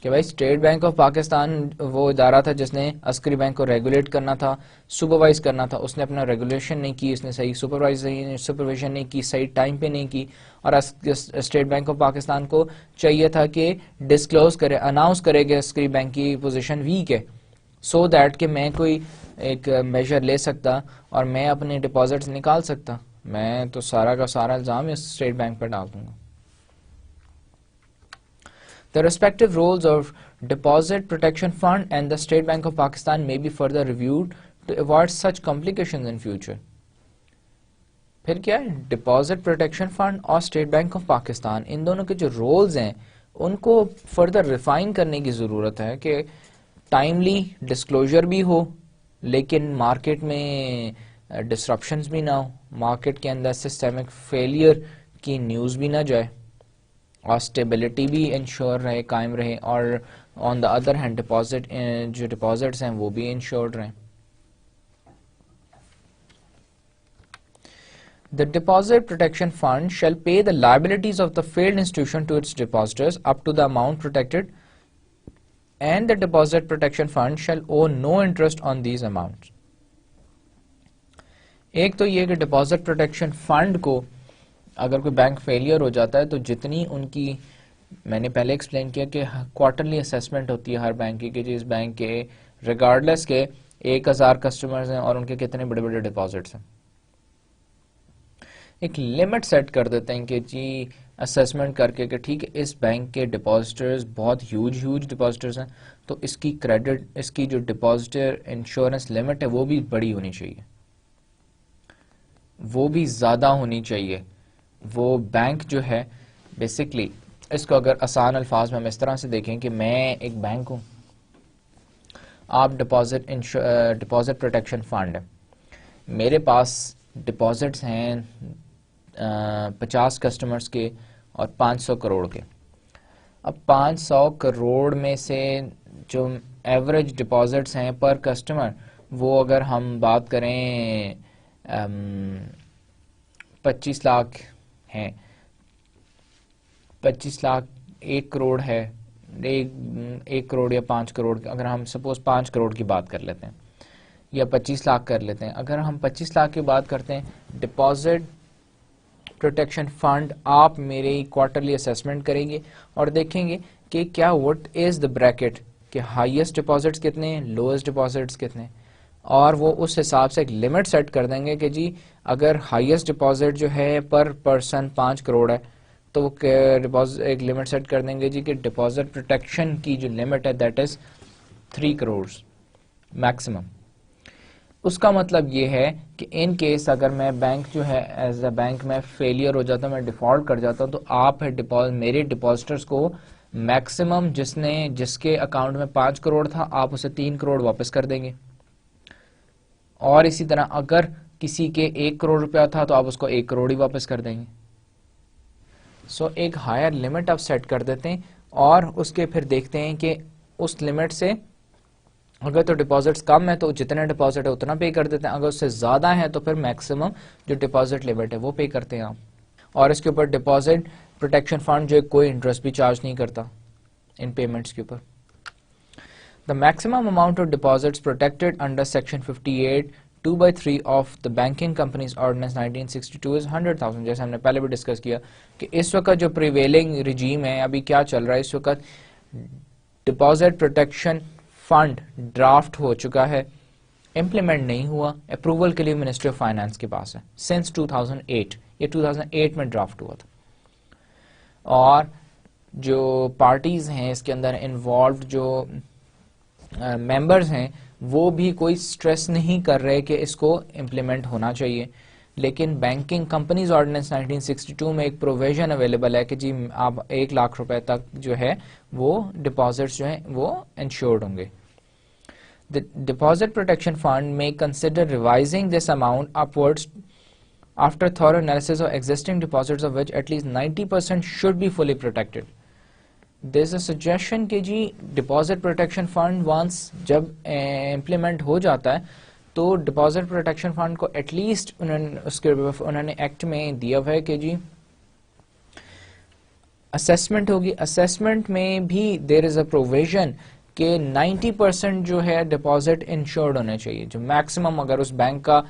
کہ بھائی اسٹیٹ بینک آف پاکستان وہ ادارہ تھا جس نے عسکری بینک کو ریگولیٹ کرنا تھا، سپروائز کرنا تھا، اس نے اپنا ریگولیشن نہیں کی، اس نے صحیح سپرویژن نہیں کی، صحیح ٹائم پہ نہیں کی، اور اسٹیٹ بینک آف پاکستان کو چاہیے تھا کہ ڈسکلوز کرے، اناؤنس کرے کہ عسکری بینک کی پوزیشن ویک ہے، سو دیٹ کہ میں کوئی ایک میجر لے سکتا اور میں اپنے ڈپازٹس نکال سکتا. میں تو سارا کا سارا الزام اس اسٹیٹ بینک پہ ڈال دوں گا. The respective roles of Deposit Protection Fund and the State Bank of Pakistan may be further reviewed to avoid such complications in future. پھر کیا ہے، ڈپازٹ پروٹیکشن فنڈ اور اسٹیٹ بینک آف پاکستان، ان دونوں کے جو رولز ہیں ان کو فردر ریفائن کرنے کی ضرورت ہے کہ ٹائملی ڈسکلوجر بھی ہو لیکن مارکیٹ میں ڈسرپشنز بھی نہ ہو، مارکیٹ کے اندر سسٹمک فیلئر کی نیوز بھی نہ جائے، اور اسٹیبلٹی بھی انشور رہے، قائم رہے، اور آن دا ادر ہینڈ جو ڈپازٹس ہیں وہ بھی انشورڈ رہیں. The Deposit Protection Fund shall pay the liabilities of the failed institution to its depositors up to the amount protected, and the Deposit Protection Fund shall owe no interest on these amounts. ایک تو یہ کہ deposit protection fund کو اگر کوئی bank failure ہو جاتا ہے تو جتنی ان کی، میں نے پہلے ایکسپلین کیا کہ کوارٹرلی اسیسمنٹ ہوتی ہے ہر بینک کی کہ جس بینک کے ریگارڈلیس کے 1000 کسٹمرز ہیں اور ان کے کتنے بڑے بڑے ڈپازٹس ہیں، ایک لمٹ سیٹ کر دیتے ہیں کہ جی اسیسمنٹ کر کے کہ ٹھیک ہے اس بینک کے ڈپازٹرز بہت ہیوج ڈپازٹرز ہیں تو اس کی کریڈٹ، اس کی جو ڈپازٹر انشورنس لمٹ ہے وہ بھی بڑی ہونی چاہیے، وہ بھی زیادہ ہونی چاہیے. وہ بینک جو ہے بیسکلی اس کو اگر آسان الفاظ میں ہم اس طرح سے دیکھیں کہ میں ایک بینک ہوں، آپ ڈپازٹ پروٹیکشن فنڈ ہے، میرے پاس ڈپازٹس ہیں 50 کسٹمرز کے اور 500 کروڑ کے. اب 500 کروڑ میں سے جو ایوریج ڈپازٹس ہیں پر کسٹمر وہ اگر ہم بات کریں 25 لاکھ ہیں، 25 لاکھ 1 کروڑ ہے، 1 کروڑ یا 5 کروڑ، اگر ہم سپوز 5 کروڑ کی بات کر لیتے ہیں یا 25 لاکھ کر لیتے ہیں، اگر ہم 25 لاکھ کی بات کرتے ہیں، ڈپازٹ پروٹیکشن فنڈ آپ میرے کوارٹرلی اسیسمنٹ کریں گے اور دیکھیں گے کہ کیا وٹ از دا بریکٹ کہ ہائیسٹ ڈپازٹس کتنے ہیں، لوئسٹ ڈپازٹس کتنے ہیں، اور وہ اس حساب سے ایک لمٹ سیٹ کر دیں گے کہ جی اگر ہائیسٹ ڈپازٹ جو ہے پر پرسن 5 کروڑ ہے تو وہ ایک لمٹ سیٹ کر دیں گے جی کہ ڈپازٹ پروٹیکشن کی جو لمٹ ہے دیٹ از 3 کروڑ میکسیمم. اس کا مطلب یہ ہے کہ ان کیس اگر میں بینک جو ہے ایز اے بینک میں فیلئر ہو جاتا ہوں، میں ڈیفالٹ کر جاتا ہوں، تو آپ میرے ڈپازٹرز کو میکسیمم جس کے اکاؤنٹ میں 5 کروڑ تھا آپ اسے 3 کروڑ واپس کر دیں گے، اور اسی طرح اگر کسی کے 1 کروڑ روپیہ تھا تو آپ اس کو 1 کروڑ ہی واپس کر دیں گے. سو ایک ہائر لمٹ آپ سیٹ کر دیتے ہیں اور اس کے پھر دیکھتے ہیں کہ اس لمٹ سے اگر تو ڈپازٹس کم ہے تو جتنا ڈپازٹ ہے اتنا پے کر دیتے ہیں، اگر اس سے زیادہ ہے تو پھر میکسیمم جو ڈپازٹ لمٹ ہے وہ پے کرتے ہیں آپ. اور اس کے اوپر ڈپازٹ پروٹیکشن فنڈ جو کوئی انٹرسٹ بھی چارج نہیں کرتا ان پیمنٹس کے اوپر. The maximum amount of deposits protected under Section 58 2/3 of the Banking Companies Ordinance 1962 is 100,000. جیسے ہم نے پہلے بھی ڈسکس کیا کہ اس وقت جو پریویلنگ رجیم ہے ابھی کیا چل رہا ہے، اس وقت ڈپازٹ پروٹیکشن فنڈ ڈرافٹ ہو چکا ہے، امپلیمنٹ نہیں ہوا، اپروول کے لیے منسٹری آف فائنانس کے پاس ہے سنس 2008، یہ 2008 میں ڈرافٹ ہوا تھا. اور جو پارٹیز ہیں اس کے اندر انوالوڈ، جو ممبرز ہیں وہ بھی کوئی سٹریس نہیں کر رہے کہ اس کو امپلیمنٹ ہونا چاہیے. لیکن بینکنگ کمپنیز آرڈیننس 1962 میں ایک پروویژن اویلیبل ہے کہ جی آپ 1 لاکھ روپے تک جو ہے وہ ڈپازٹس جو ہیں وہ انشورڈ ہوں گے. The Deposit Protection Fund may consider revising this amount upwards after thorough analysis of existing deposits of which at least 90% should be fully protected. There's a suggestion کہ جی ڈپازٹ پروٹیکشن فنڈ وانس جب implement ہو جاتا ہے تو deposit protection fund کو at least انہوں نے act میں دیا ہوا ہے کہ جی اسیسمنٹ ہوگی. اسیسمنٹ میں بھی دیر از اے پروویژن کہ 90% جو ہے ڈپازٹ انشورڈ ہونے چاہیے. جو میکسیمم اگر اس بینک کا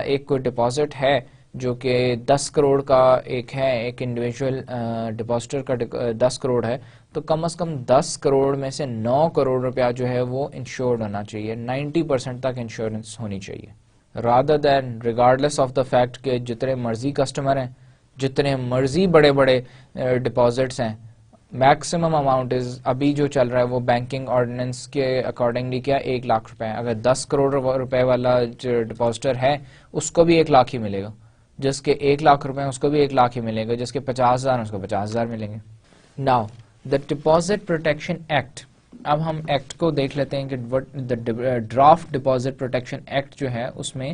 ایک کوئی ڈپازٹ ہے جو کہ 10 کروڑ کا ایک ہے, ایک انڈیویجول ڈپازٹر کا 10 کروڑ ہے, تو کم از کم 10 کروڑ میں سے 9 کروڑ روپیہ جو ہے وہ انشورڈ ہونا چاہیے. 90% تک انشورنس ہونی چاہیے, rather than regardless of the fact کہ جتنے مرضی کسٹمر ہیں, جتنے مرضی بڑے بڑے ڈپازٹس ہیں, میکسیمم اماؤنٹ از ابھی جو چل رہا ہے وہ بینکنگ آرڈیننس کے اکارڈنگلی کیا 1 لاکھ روپے. اگر 10 کروڑ روپے والا جو ڈپازٹر ہے اس کو بھی 1 لاکھ ہی ملے گا, جس کے 1 لاکھ روپے اس کو بھی 1 لاکھ ہی ملے گا, جس کے 50,000 اس کو 50,000 ملیں گے. Now the deposit protection act, اب ہم ایکٹ کو دیکھ لیتے ہیں کہ ڈرافٹ ڈپازٹ پروٹیکشن ایکٹ جو ہے اس میں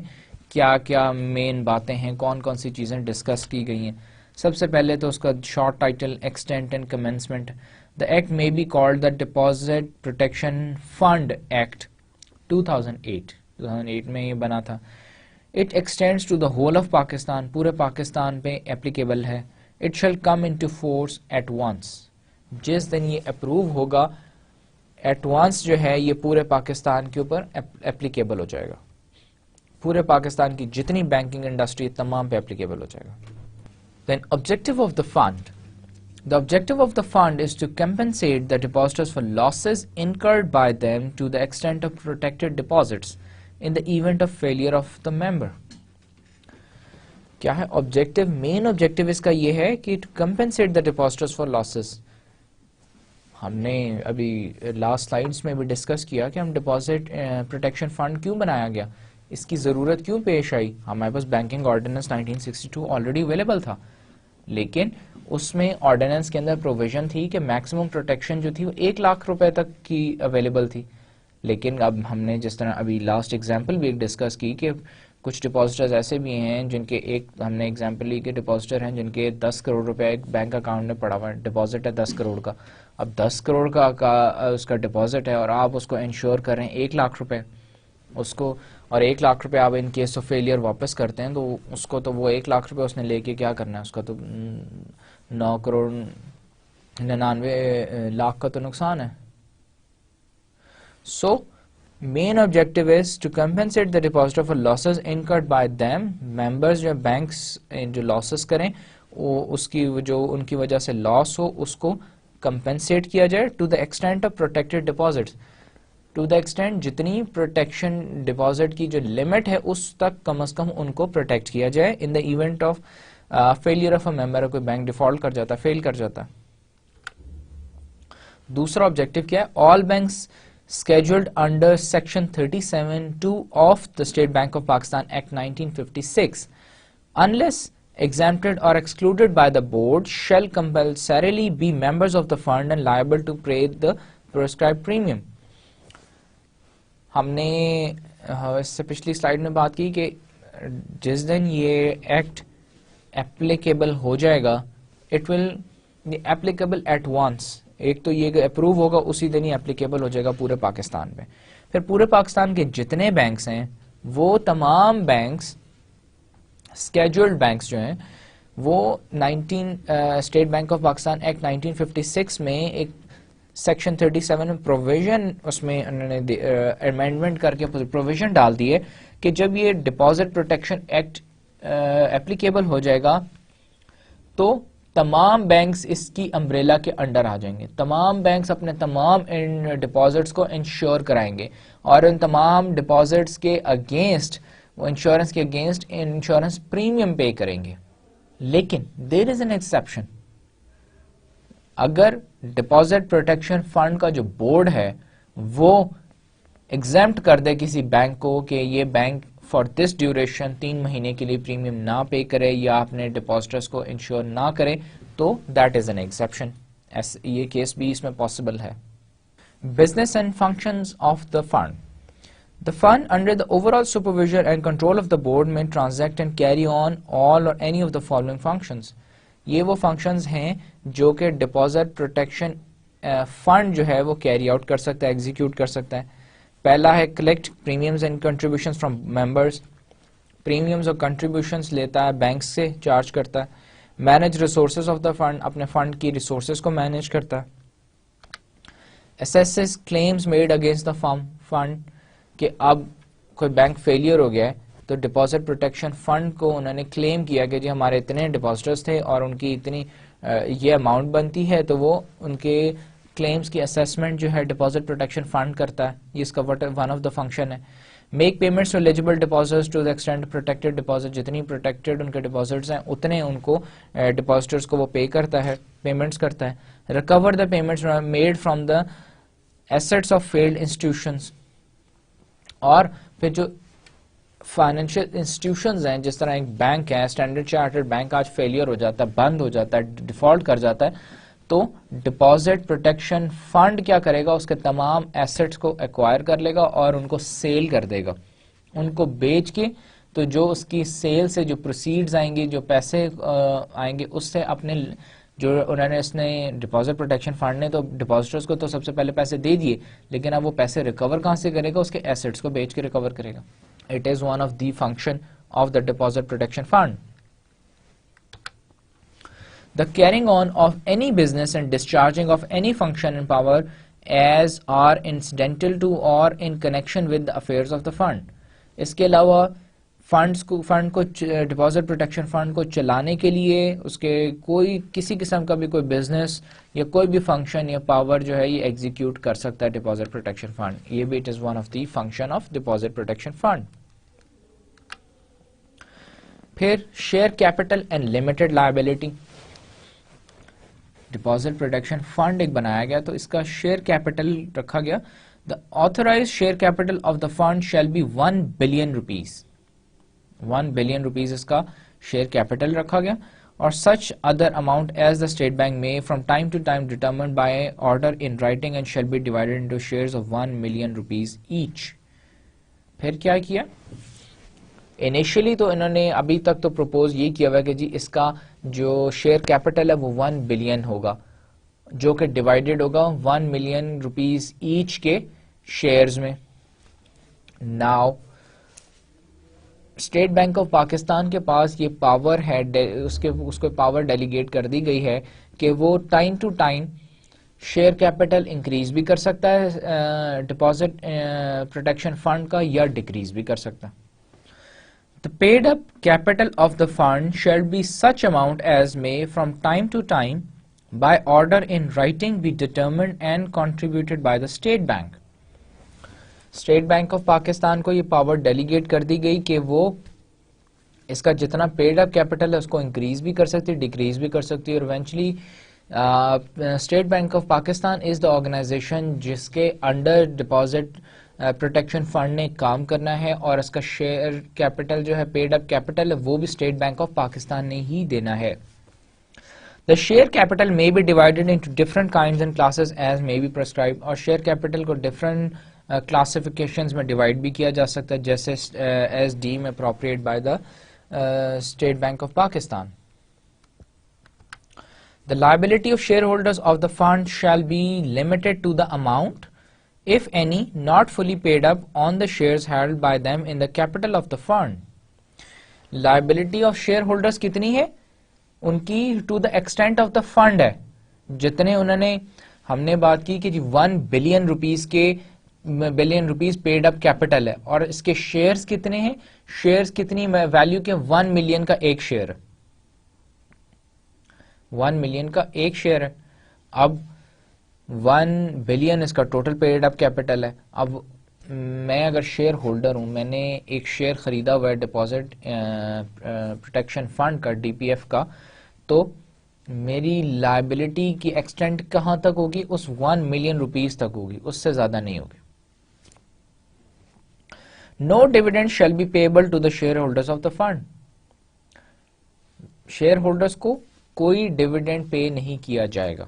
کیا کیا مین باتیں ہیں, کون کون سی چیزیں ڈسکس کی گئی ہیں. سب سے پہلے تو اس کا short title extent and commencement. The act may be called the deposit protection fund act 2008 میں یہ بنا تھا. It extends to the whole of Pakistan, پورے پاکستان پہ applicable ہے. It shall come into force at once. جس دن یہ اپروو ہوگا at once جو ہے یہ پورے پاکستان کے اوپر applicable ہو جائے گا. پورے پاکستان کی جتنی بینکنگ انڈسٹری تمام پہ applicable ہو جائے گا. Then objective of the fund. The objective of the fund is to compensate the depositors for losses incurred by them to the extent of protected deposits in the event of failure of the member. کیا ہے objective؟ main objective اس کا یہ ہے کہ to compensate the depositors for losses. ہم نے ابھی last slides میں بھی ڈسکس کیا کہ ہم ڈپازٹ پروٹیکشن فنڈ کیوں بنایا گیا, اس کی ضرورت کیوں پیش آئی. ہمارے پاس بینکنگ آرڈیننس 1962 آلریڈی اویلیبل تھا, لیکن اس میں آرڈیننس کے اندر پروویژن تھی کہ میکسیمم پروٹیکشن جو تھی وہ 1 لاکھ روپے تک کی اویلیبل تھی. لیکن اب ہم نے جس طرح ابھی لاسٹ ایگزامپل بھی ڈسکس کی کہ کچھ ڈپازٹرز ایسے بھی ہیں جن کے ایک ہم نے ایگزامپل لی کہ ڈپازٹر ہیں جن کے 10 کروڑ روپے ایک بینک اکاؤنٹ میں پڑا ہوا ہے, ڈپازٹ ہے 10 کروڑ کا. اب 10 کروڑ کا اس کا ڈپازٹ ہے اور آپ اس کو انشور کر رہے ہیں 1 لاکھ روپے اس کو, اور 1 لاکھ روپے آپ ان کیس آف فیلئر واپس کرتے ہیں تو اس کو تو وہ 1 لاکھ روپے اس نے لے کے کیا کرنا ہے, اس کا تو 9 کروڑ 99 لاکھ کا تو نقصان ہے. So main objective is to compensate the depositor for losses incurred by them. Members جو banks جو losses کریں اس کی جو ان کی وجہ سے loss ہو اس کو compensate کیا جائے to the extent of protected deposits. To the extent جتنی protection deposit کی جو limit ہے اس تک کم از کم ان کو protect کیا جائے in the event of failure of a member. کوئی bank default کر جاتا ہے, fail کر جاتا ہے. دوسرا objective کیا ہے, all banks scheduled under section 37(2) of the State Bank of Pakistan Act 1956 unless exempted or excluded by the board shall compulsorily be members of the fund and liable to pay the prescribed premium. ہم نے اس سے پچھلی slide میں بات کی کہ جس دن یہ ایکٹ اپلیکیبل ہو جائے گا it will be applicable at once. ایک تو یہ اپروو ہوگا اسی دن ہی اپلیکیبل ہو جائے گا پورے پاکستان میں. پھر پورے پاکستان کے جتنے بینکس ہیں وہ تمام بینکس اسکیجولڈ بینکس جو ہیں وہ state bank of Pakistan act 1956 میں ایک سیکشن 37 میں پروویژن اس میں انہوں نے امینڈمنٹ کر کے پروویژن ڈال دی ہے کہ جب یہ ڈپازٹ پروٹیکشن ایکٹ اپلیکیبل ہو جائے گا تو تمام بینکس اس کی امبریلا کے انڈر آ جائیں گے. تمام بینکس اپنے تمام ڈپازٹس کو انشور کرائیں گے اور ان تمام ڈپازٹس کے اگینسٹ وہ انشورنس کے اگینسٹ انشورنس پریمیم پے کریں گے. لیکن دیر از این ایکسیپشن. اگر ڈپازٹ پروٹیکشن فنڈ کا جو بورڈ ہے وہ ایگزیمپٹ کر دے کسی بینک کو کہ یہ بینک فار دس ڈیوریشن 3 مہینے کے لیے پریمیم نہ پے کرے یا اپنے ڈپازٹرس کو انشور نہ کرے, تو دیٹ از این ایکسیپشن. یہ کیس بھی اس میں پاسبل ہے. Business and functions of the fund. The fund, under the overall supervision and control of the board, may transact and carry on all or any of the following functions. یہ وہ functions ہیں جو کہ deposit protection fund جو ہے وہ carry out کر سکتا ہے, execute کر سکتا ہے. پہلا ہے collect premiums and contributions from members. premiums اور contributions لیتا ہے بینک سے, چارج کرتا ہے. manage resources of the fund, اپنے fund کی resources کو manage کرتا ہے. assesses claims made against the fund, کہ اب کوئی بینک فیلئر ہو گیا ہے تو ڈپازٹ پروٹیکشن فنڈ کو انہوں نے کلیم کیا کہ جی ہمارے اتنے ڈپازٹرز تھے اور ان کی اتنی یہ اماؤنٹ بنتی ہے, تو وہ ان کے کلیمز کی اسیسمنٹ جو ہے ڈپازٹ پروٹیکشن فنڈ کرتا ہے. یہ اس کا ون آف دا فنکشن ہے. Make payments to eligible depositors to the extent protected deposit, جتنی پروٹیکٹڈ ان کے ڈپازٹس ہیں اتنے ان کو ڈپازٹرز کو وہ پے کرتا ہے, پیمنٹس کرتا ہے. Recover the payments made from the assets of field institutions, اور پھر جو فائنینشیل انسٹیٹیوشنز ہیں, جس طرح ایک بینک ہے, اسٹینڈرڈ چارٹرڈ بینک آج فیلئر ہو جاتا ہے, بند ہو جاتا ہے, ڈیفالٹ کر جاتا ہے, تو ڈپازٹ پروٹیکشن فنڈ کیا کرے گا, اس کے تمام ایسٹس کو ایکوائر کر لے گا اور ان کو سیل کر دے گا. ان کو بیچ کے, تو جو اس کی سیل سے جو پروسیڈز آئیں گی, جو پیسے آئیں گے, اس سے اپنے جو انہوں نے اس نے ڈپازٹ پروٹیکشن فنڈ نے تو ڈپازٹرز کو تو سب سے پہلے پیسے دے دیے, لیکن اب وہ پیسے ریکور کہاں سے کرے گا, اس کے ایسٹس کو بیچ کے ریکور کرے گا. It is one of the function of the deposit protection fund. The carrying on of any business and discharging of any function and power as are incidental to or in connection with the affairs of the fund. اس کے علاوہ fund کو deposit protection fund کو چلانے کے لیے اس کے کوئی کسی قسم کا بھی کوئی بزنس یا کوئی بھی فنکشن یا پاور جو ہے یہ ایگزیکیوٹ کر سکتا ہے ڈپازٹ پروٹیکشن فنڈ. یہ بھی it is one of the function of deposit protection fund. پھر share capital and limited liability. Deposit protection fund ایک بنایا گیا تو اس کا شیئر کیپٹل رکھا گیا. The authorise share capital of the fund shall be 1 billion rupees. 1 billion rupees اس کا شیئر کیپٹل رکھا گیا. اور such other amount as the state bank may from time to time determined by order in writing and shall be divided into shares of 1 million rupees each. پھر کیا کیا, initially تو انہوں نے ابھی تک تو پروپوز یہ کیا ہوا کہ جی اس کا جو شیئر کیپٹل ہے وہ 1 بلین ہوگا, جو کہ ڈیوائڈیڈ ہوگا 1 ملین روپیز ایچ کے شیئرز میں. Now state bank of Pakistan کے پاس یہ پاور ہے, اس کو پاور ڈیلیگیٹ کر دی گئی ہے کہ وہ time to time share capital increase بھی کر سکتا ہے ڈپازٹ پروٹیکشن فنڈ کا, یا ڈیکریز بھی کر سکتا ہے. The paid up capital of the fund shall be such amount as may from time to time by order in writing be determined and contributed by the State Bank. State bank of Pakistan کو یہ power delegate کر دی گئی کہ وہ اس کا جتنا paid up capital ہے اس کو انکریز بھی کر سکتی ہے, ڈیکریز بھی کر سکتی ہے. اور eventually state bank of Pakistan is the organization جس کے انڈر ڈپازٹ پروٹیکشن فنڈ نے کام کرنا ہے, اور اس کا شیئر کیپٹل جو ہے پیڈ اپ کیپٹل ہے وہ بھی اسٹیٹ بینک آف پاکستان نے ہی دینا ہے. The share capital may be divided into different kinds and classes as may be prescribed. اور شیئر کیپٹل کو different کلاسیفیکیشنز میں ڈیوائڈ بھی کیا جا سکتا ہے جیسے as deemed appropriate by the state bank of Pakistan. The liability of shareholders of the fund shall be limited to the amount, if any, not fully paid up on the shares held by them in the capital of the fund. Liability of shareholders کتنی ہے ان کی, to the extent of the fund ہے, جتنے انہوں نے, ہم نے بات کی کہ جی 1 بلین روپیز کے billion rupees paid up capital ہے, اور اس کے شیئرز کتنے ہیں, شیئرز کتنی ویلیو کے 1 ملین کا ایک شیئر ہے, 1 ملین کا ایک شیئر ہے. اب 1 بلین اس کا ٹوٹل پیڈ اپ کیپٹل ہے. اب میں اگر شیئر ہولڈر ہوں, میں نے ایک شیئر خریدا ہوا ہے ڈپازٹ پروٹیکشن فنڈ کا, ڈی پی ایف کا, تو میری لائبلٹی کی ایکسٹینٹ کہاں تک ہوگی؟ اس 1 ملین روپیز تک ہوگی، اس سے زیادہ نہیں ہوگی. No dividend shall be payable to the shareholders of the fund. Shareholders کو کوئی ڈیویڈینڈ پے نہیں کیا جائے گا.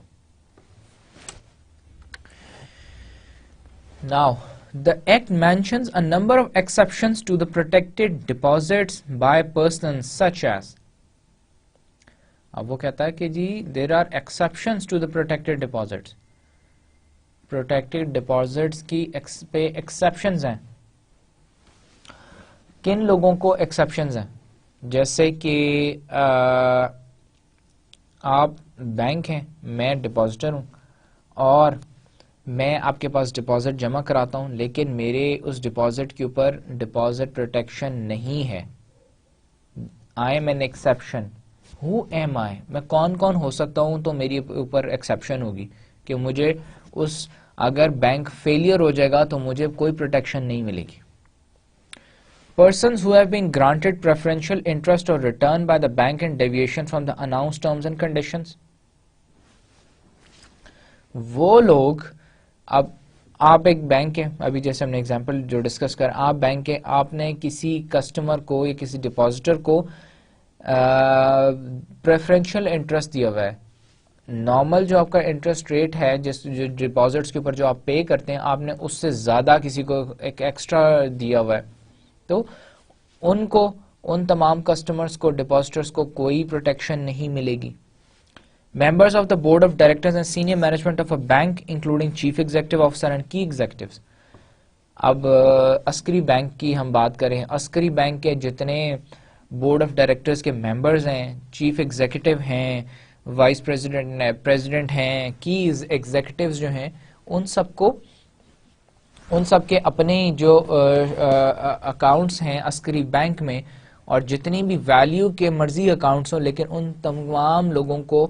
Now, the Act mentions a number of exceptions to the protected deposits by persons such as. اب وہ کہتا ہے کہ جی there are exceptions to the protected deposits. Protected deposits کی پہ exceptions ہیں. کن لوگوں کو exceptions ہیں؟ جیسے کہ آپ بینک ہیں، میں ڈپازیٹر ہوں اور میں آپ کے پاس ڈپازٹ جمع کراتا ہوں، لیکن میرے اس ڈپازٹ کے اوپر ڈپازٹ پروٹیکشن نہیں ہے. I am an exception. Who am I? میں کون کون ہو سکتا ہوں تو میری اوپر ایکسیپشن ہوگی کہ مجھے اس اگر بینک فیلئر ہو جائے گا تو مجھے کوئی پروٹیکشن نہیں ملے گی. Persons who have been granted preferential interest or return by the bank in deviation from the announced terms and conditions. وہ لوگ، اب آپ ایک بینک ہے، ابھی جیسے ہم نے ایگزامپل جو ڈسکس کر، آپ بینک ہے، آپ نے کسی کسٹمر کو یا کسی ڈپازیٹر کو پریفرینشیل انٹرسٹ دیا ہوا ہے. نارمل جو آپ کا انٹرسٹ ریٹ ہے جس جو ڈپازٹس کے اوپر جو آپ پے کرتے ہیں، آپ نے اس سے زیادہ کسی کو ایک ایکسٹرا دیا ہوا ہے، تو ان تمام کسٹمرز کو، ڈپازیٹرز کو کوئی پروٹیکشن نہیں ملے گی. Members of the board of directors and senior management of a bank including chief executive officer and key executives. اب عسکری بینک کی ہم بات کریں، عسکری بینک کے جتنے بورڈ آف ڈائریکٹرز کے ممبرز ہیں، چیف ایگزیکٹو ہیں، وائس پریزیڈنٹ ہیں، کی ایگزیکٹوز جو ہیں، ان سب کے اپنے جو اکاؤنٹس ہیں عسکری بینک میں، اور جتنی بھی ویلیو کے مرضی اکاؤنٹس ہوں، لیکن ان تمام لوگوں کو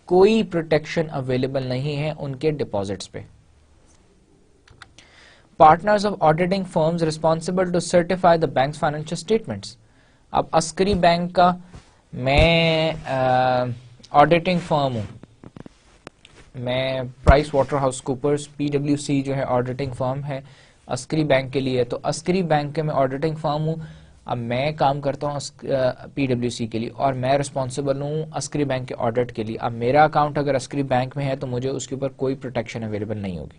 کوئی پروٹیکشن اویلیبل نہیں ہے ان کے ڈپازٹس پہ. Partners of auditing firms responsible to certify the banks financial statements. اب عسکری بینک کا میں آڈیٹنگ فرم ہوں، میں Price Waterhouse Coopers PwC جو ہے آڈیٹنگ فرم ہے عسکری بینک کے لیے، تو عسکری بینک کے میں آڈیٹنگ فرم ہوں. اب میں کام کرتا ہوں PwC کے لیے اور میں رسپانسبل ہوں عسکری بینک کے آڈٹ کے لیے. اب میرا اکاؤنٹ اگر عسکری بینک میں ہے تو مجھے اس کے اوپر کوئی پروٹیکشن اویلیبل نہیں ہوگی.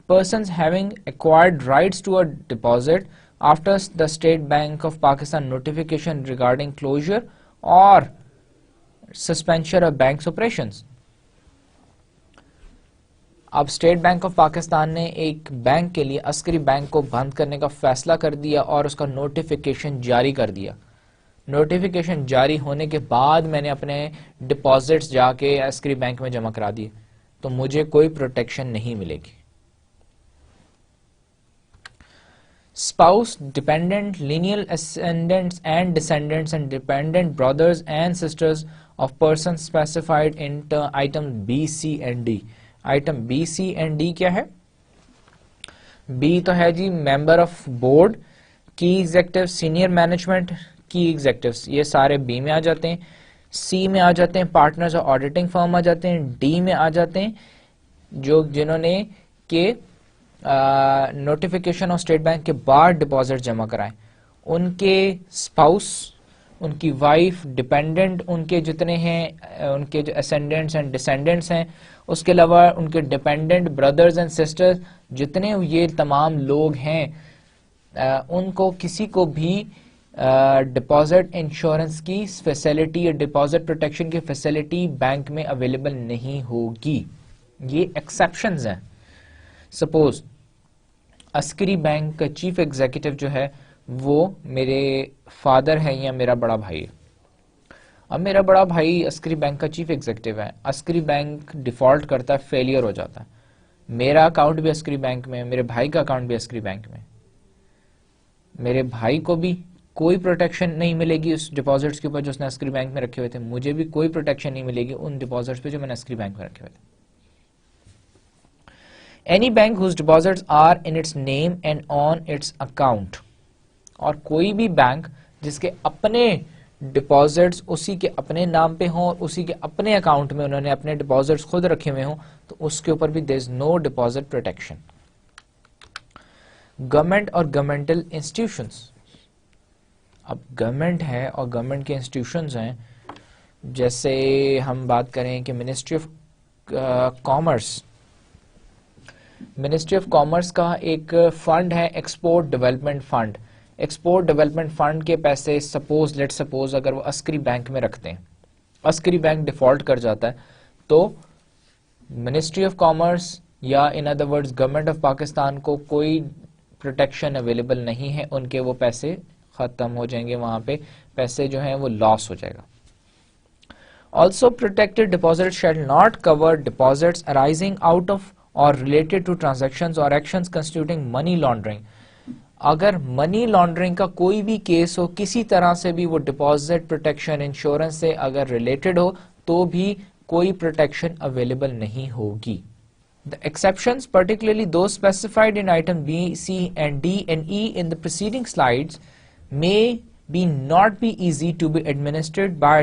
Persons having acquired rights to a deposit after the State Bank of Pakistan notification regarding closure or suspension of bank's operations. اب اسٹیٹ بینک آف پاکستان نے ایک بینک کے لیے عسکری بینک کو بند کرنے کا فیصلہ کر دیا اور اس کا نوٹیفیکیشن جاری کر دیا. نوٹیفیکیشن جاری ہونے کے بعد میں نے اپنے ڈپازٹس جا کے عسکری بینک میں جمع کرا دیے تو مجھے کوئی پروٹیکشن نہیں ملے گی. Spouse, dependent, lineal ascendants and descendants and dependent brothers and sisters of persons specified in item B, C and D. Item B C and D کیا ہے؟ بی تو ہے جی ممبر آف بورڈ، کی ایگزیکٹو، سینئر مینجمنٹ، کی executives, یہ سارے be میں آ جاتے ہیں. سی میں آ جاتے ہیں پارٹنرز اور آڈیٹنگ فرم آ جاتے ہیں. ڈی میں آ جاتے ہیں جنہوں نے کہ نوٹیفیکیشن آف اسٹیٹ بینک کے بعد ڈپازٹ جمع کرائیں، ان کے اسپاؤس، ان کی وائف، ڈپینڈنٹ ان کے جتنے ہیں، ان کے جو اسینڈنٹس اینڈ ڈسینڈنٹس ہیں، اس کے علاوہ ان کے ڈپینڈنٹ بردرز اینڈ سسٹرز، جتنے یہ تمام لوگ ہیں، ان کو کسی کو بھی ڈپازٹ انشورنس کی فیسلٹی یا ڈپازٹ پروٹیکشن کی فیسلٹی بینک میں اویلیبل نہیں ہوگی. یہ ایکسیپشنز ہیں. سپوز عسکری بینک کا چیف ایگزیکٹو جو ہے وہ میرے فادر ہے یا میرا بڑا بھائی ہے. اب میرا بڑا بھائی عسکری بینک کا چیف ایگزیکٹو ہے، عسکری بینک ڈیفالٹ کرتا ہے، فیلئر ہو جاتا ہے، میرا اکاؤنٹ بھی عسکری بینک میں، میرے بھائی کا اکاؤنٹ بھی عسکری بینک میں، میرے بھائی کو بھی کوئی پروٹیکشن نہیں ملے گی اس ڈپازٹس کے اوپر جو اس نے عسکری بینک میں رکھے ہوئے تھے، مجھے بھی کوئی پروٹیکشن نہیں ملے گی ان ڈپازٹس پہ جو میں نے عسکری بینک میں رکھے ہوئے تھے. Any bank whose deposits are in its name and on its account. اور کوئی بھی بینک جس کے اپنے ڈپازٹس اسی کے اپنے نام پہ ہوں اور اسی کے اپنے اکاؤنٹ میں انہوں نے اپنے ڈپازٹس خود رکھے ہوئے ہوں تو اس کے اوپر بھی دیر از نو ڈپازٹ پروٹیکشن. گورنمنٹ اور گورنمنٹل انسٹیٹیوشنس. اب گورنمنٹ ہے اور گورنمنٹ کے انسٹیٹیوشنز ہیں, جیسے ہم بات کریں کہ ministry of commerce. Ministry of commerce کا ایک فنڈ ہے export development fund. Export development fund کے پیسے لیٹ سپوز اگر وہ عسکری بینک میں رکھتے ہیں, عسکری بینک ڈیفالٹ کر جاتا ہے تو منسٹری آف کامرس یا in other words government of Pakistan کو کوئی پروٹیکشن اویلیبل نہیں ہے, ان کے وہ پیسے ختم ہو جائیں گے, وہاں پہ پیسے جو ہیں وہ لاس ہو جائے گا. Also protected deposit shall not cover deposits arising out of or related to transactions or actions constituting money laundering. اگر منی لانڈرنگ کا کوئی بھی کیس ہو, کسی طرح سے بھی وہ ڈپازٹ پروٹیکشن انشورنس سے اگر ریلیٹڈ ہو تو بھی کوئی پروٹیکشن اویلیبل نہیں ہوگی. The exceptions, particularly those specified in item B, C and D and E in the preceding slides, may be not be easy to be administered by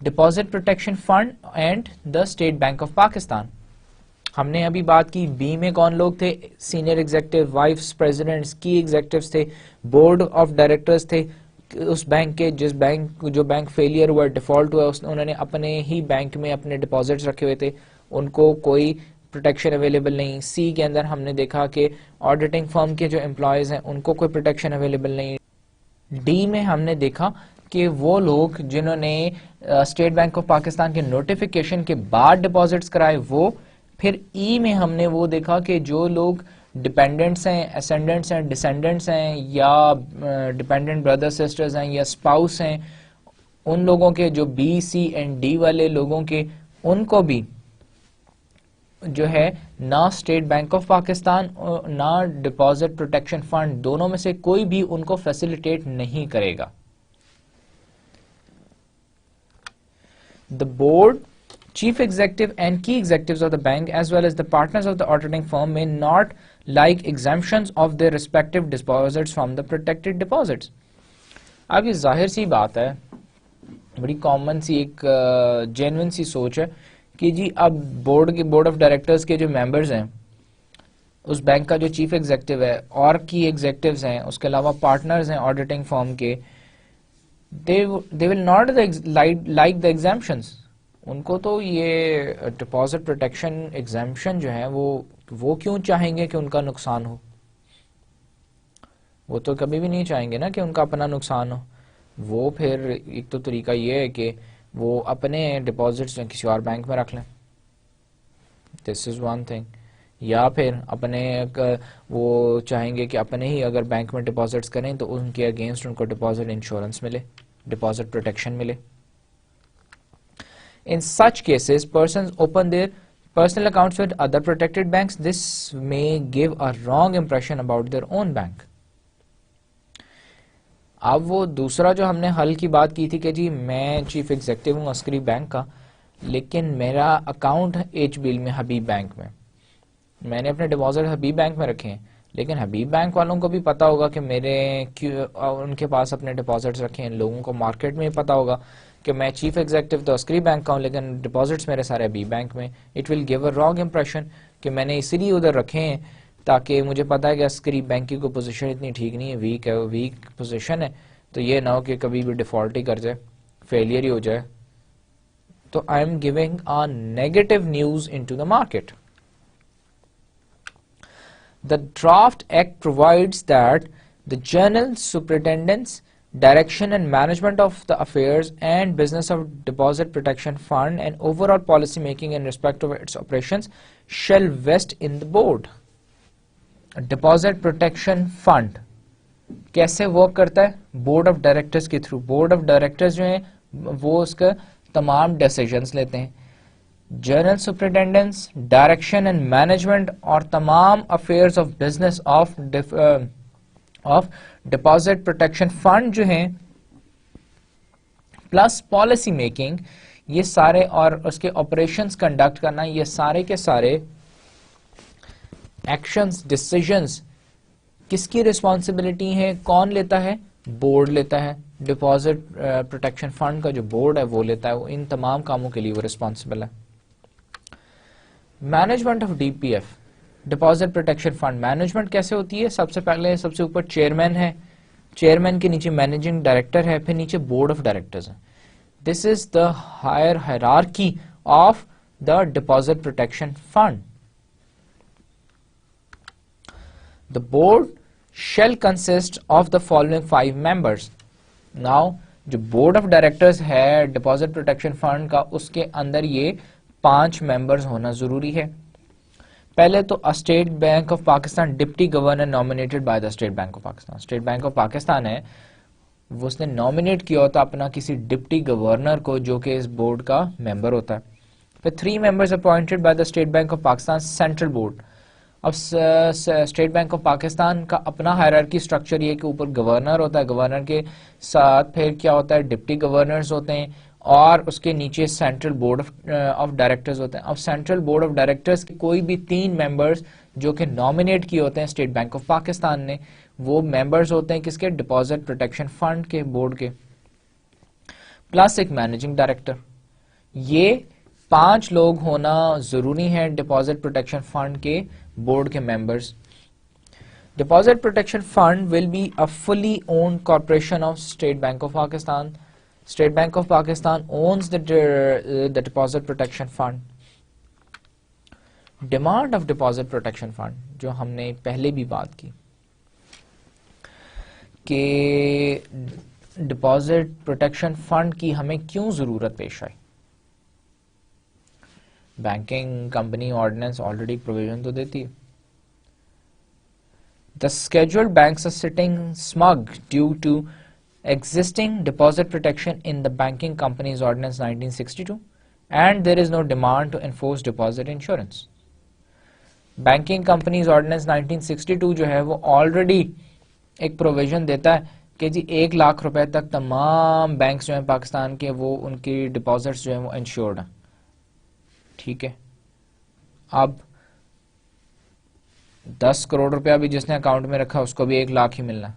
Deposit Protection Fund and the State Bank of Pakistan. ہم نے ابھی بات کی be میں کون لوگ تھے, senior executive, voice presidents, کی ایگزیکٹوز تھے, بورڈ آف ڈائریکٹرز تھے اس بینک کے, جو بینک فیلئر ہوا, ڈیفالٹ ہوا, انہوں نے اپنے ہی بینک میں اپنے ڈپازٹس رکھے ہوئے تھے, ان کو کوئی پروٹیکشن اویلیبل نہیں. سی کے اندر ہم نے دیکھا کہ آڈیٹنگ فرم کے جو امپلائیز ہیں ان کو کوئی پروٹیکشن اویلیبل نہیں. ڈی میں ہم نے دیکھا کہ وہ لوگ جنہوں نے اسٹیٹ بینک آف پاکستان کے نوٹیفیکیشن کے بعد ڈپازٹس کرائے وہ. پھر ای میں ہم نے وہ دیکھا کہ جو لوگ ڈپینڈنٹس ہیں, اسینڈنٹس ہیں, ڈسینڈنٹس ہیں, یا ڈپینڈنٹ بردر سسٹرز ہیں, یا اسپاؤس ہیں, ان لوگوں کے جو بی سی اینڈ ڈی والے لوگوں کے, ان کو بھی جو ہے نہ اسٹیٹ بینک آف پاکستان نہ ڈپازٹ پروٹیکشن فنڈ دونوں میں سے کوئی بھی ان کو فیسیلیٹیٹ نہیں کرے گا. The board, chief executive and key executives of the bank as well as the partners of the auditing firm may not like exemptions of their respective deposits from the protected deposits. اب یہ ظاہر سی بات ہے, بڑی common سی ایک genuine سی سوچ ہے کہ جی اب بورڈ آف ڈائریکٹرز کے جو ممبرز ہیں اس بینک کا, جو چیف ایگزیکٹو ہے اور کی ایگزیکٹوز ہیں, اس کے علاوہ پارٹنرز ہیں آڈیٹنگ فرم کے, they will not like the exemptions. ان کو تو یہ ڈپازٹ پروٹیکشن ایگزامپشن جو ہے وہ کیوں چاہیں گے کہ ان کا نقصان ہو, وہ تو کبھی بھی نہیں چاہیں گے نا کہ ان کا اپنا نقصان ہو. وہ پھر ایک تو طریقہ یہ ہے کہ وہ اپنے ڈپازٹس کسی اور بینک میں رکھ لیں, دس از ون تھنگ, یا پھر اپنے وہ چاہیں گے کہ اپنے ہی اگر بینک میں ڈپازٹس کریں تو ان کے اگینسٹ ان کو ڈپازٹ انشورنس ملے, ڈپازٹ پروٹیکشن ملے. In such cases, persons open their personal accounts with other protected banks. This may give a wrong impression about their own bank. اب وہ دوسرا جو ہم نے حل کی بات کی تھی کہ جی میں چیف ایگزیکٹو ہوں عسکری بینک کا, لیکن میرا اکاؤنٹ ایچ بی ایل میں, حبیب بینک میں نے اپنے ڈپازٹ حبیب بینک میں رکھے ہیں, لیکن حبیب بینک والوں کو بھی پتا ہوگا کہ ان کے پاس اپنے ڈپازٹس رکھے ہیں. لوگوں کو مارکیٹ میں پتا ہوگا کہ میں چیف ایگزیکٹو تو عسکری بینک کا ہوں لیکن ڈپازٹس میرے سارے حبیب بینک میں. It will give a wrong impression کہ میں نے اسی لیے ادھر رکھے ہیں تاکہ مجھے پتا ہے کہ عسکری بینک کی کوئی پوزیشن اتنی ٹھیک نہیں ہے, ویک پوزیشن ہے, تو یہ نہ ہو کہ کبھی بھی ڈیفالٹ ہی کر جائے, فیلئر ہی ہو جائے. تو I am giving a negative news into the market. The Draft Act provides that the General Superintendent's direction and management of the affairs and business of Deposit Protection Fund and overall policy making in respect of its operations shall vest in the board. Deposit Protection Fund کیسے work کرتا ہے؟ Board of directors کے through. Board of directors جو ہیں وہ اس کا تمام decisions لیتے ہیں. جنرل سپرنٹینڈنس, ڈائریکشن اینڈ مینجمنٹ اور تمام affairs of business of deposit protection fund جو ہیں پلس پالیسی میکنگ, یہ سارے اور اس کے آپریشنز کنڈکٹ کرنا, یہ سارے کے سارے ایکشنز ڈیسیجنز کس کی ریسپانسبلٹی ہیں, کون لیتا ہے؟ بورڈ لیتا ہے. ڈپازٹ پروٹیکشن فنڈ کا جو بورڈ ہے وہ لیتا ہے, وہ ان تمام کاموں کے لیے وہ ریسپانسبل ہے. Management of D P F deposit protection fund management کیسے ہوتی ہے؟ سب سے پہلے سب سے اوپر چیئرمین ہے, چیئرمین کے نیچے مینیجنگ ڈائریکٹر ہے, پھر نیچے بورڈ آف ڈائریکٹرز ہے. This is the higher hierarchy of the deposit protection fund. The board shall consist of the following 5 members. Now جو بورڈ آف ڈائریکٹرز ہے ڈپازٹ پروٹیکشن فنڈ کا, اس کے اندر یہ 5 ممبرز ہونا ضروری ہے. پہلے تو state bank of Pakistan deputy governor nominated by the state bank of Pakistan. State bank of Pakistan ہے وہ اس نے نامینیٹ کیا ہوتا اپنا کسی ڈپٹی گورنر کو جو کہ اس بورڈ کا ممبر ہوتا ہے. پھر 3 members appointed by the state bank of Pakistan central board. اب اسٹیٹ بینک آف پاکستان کا اپنا ہائرارکی سٹرکچر یہ کہ اوپر گورنر ہوتا ہے, گورنر کے ساتھ پھر کیا ہوتا ہے ڈپٹی گورنرز ہوتے ہیں, اور اس کے نیچے سینٹرل بورڈ آف ڈائریکٹرز ہوتے ہیں. اب سینٹرل بورڈ آف ڈائریکٹرز کے کوئی بھی 3 ممبرز جو کہ نامینیٹ کیے ہوتے ہیں اسٹیٹ بینک آف پاکستان نے, وہ ممبرز ہوتے ہیں کس کے؟ ڈپازٹ پروٹیکشن فنڈ کے بورڈ کے, پلس ایک مینیجنگ ڈائریکٹر. یہ 5 لوگ ہونا ضروری ہے ڈپازٹ پروٹیکشن فنڈ کے بورڈ کے members. Deposit protection fund will be a fully owned corporation of state bank of Pakistan. State bank of Pakistan owns the deposit protection fund. Demand of deposit protection fund جو ہم نے پہلے بھی بات کی کہ ڈپازٹ پروٹیکشن فنڈ کی ہمیں کیوں ضرورت پیش آئی. Banking company ordinance already provision تو دیتی ہے. The scheduled banks are sitting smug due to existing deposit protection in the Banking Companies Ordinance 1962 and there is no demand to enforce deposit insurance. Banking Companies Ordinance 1962 جو ہے وہ already ایک provision دیتا ہے کہ جی 1 لاکھ روپے تک تمام بینکس جو ہیں پاکستان کے وہ ان کی ڈپازٹس جو ہیں وہ انشورڈ ہیں. ٹھیک ہے, اب 10 کروڑ روپیہ بھی جس نے اکاؤنٹ میں رکھا اس کو بھی 1 لاکھ ہی ملنا.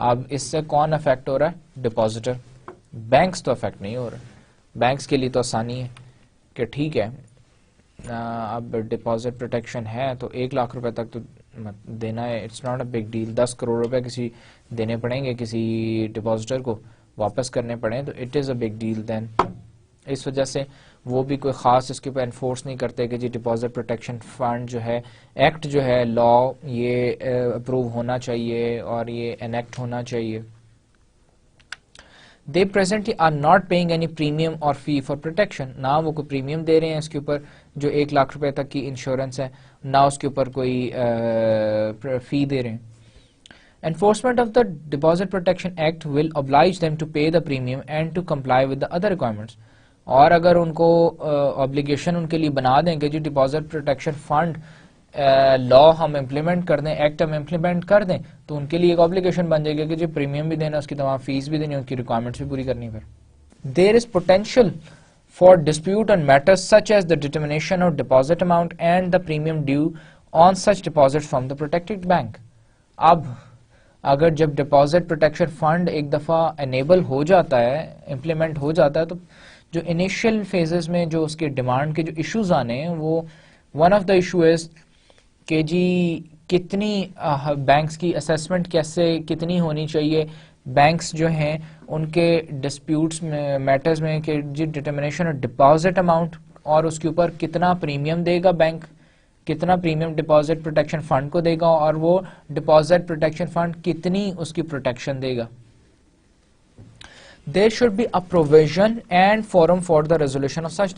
اب اس سے کون افیکٹ ہو رہا ہے؟ ڈپازیٹر. بینکس تو افیکٹ نہیں ہو رہا. بینکس کے لیے تو آسانی ہے کہ ٹھیک ہے اب ڈپازٹ پروٹیکشن ہے تو 1 لاکھ روپے تک تو دینا ہے, it's not a big deal. 10 crore روپے کسی دینے پڑیں گے کسی ڈپازیٹر کو واپس کرنے پڑیں تو it is a big deal. Then اس وجہ سے وہ بھی کوئی خاص اس کے اوپر انفورس نہیں کرتے کہ جی ڈپازٹ پروٹیکشن فنڈ جو ہے ایکٹ جو ہے لا یہ اپروو ہونا چاہیے اور یہ انیکٹ ہونا چاہیے. They presently are not paying any premium or fee for protection. نہ وہ کوئی پریمیم دے رہے ہیں اس کے اوپر جو 1 لاکھ روپے تک کی انشورنس ہے, نہ اس کے اوپر کوئی فی دے رہے ہیں. Enforcement of the Deposit Protection Act will oblige them to pay the premium and to comply with the other requirements. اور اگر ان کو obligation ان کے لیے بنا دیں کہ جی ڈپازٹ پروٹیکشن فنڈ لا ہم امپلیمنٹ کر دیں, ایکٹ ہم امپلیمنٹ کر دیں, تو ان کے لیے ایک obligation بن جائے گا کہ جی پریمیم بھی دینا, اس کی تمام فیس بھی دینی, ان کی ریکوائرمنٹس بھی پوری کرنی. پھر there is potential for dispute on matters such as the determination of deposit amount and the premium due on such deposits from the protected bank. اب اگر جب ڈپازٹ پروٹیکشن فنڈ ایک دفعہ انیبل ہو جاتا ہے, امپلیمنٹ ہو جاتا ہے, تو جو انیشیل فیزز میں جو اس کے ڈیمانڈ کے جو ایشوز آنے ہیں وہ one of the issue is کہ جی کتنی بینکس کی اسیسمنٹ کیسے کتنی ہونی چاہیے, بینکس جو ہیں ان کے ڈسپیوٹس میں میٹرز میں کہ جی ڈٹرمنیشن آف ڈپازٹ اماؤنٹ اور اس کے اوپر کتنا پریمیم دے گا بینک, کتنا پریمیم ڈپازٹ پروٹیکشن فنڈ کو دے گا, اور وہ ڈپازٹ پروٹیکشن فنڈ کتنی اس کی پروٹیکشن دے گا. There should be a provision and forum for the resolution of such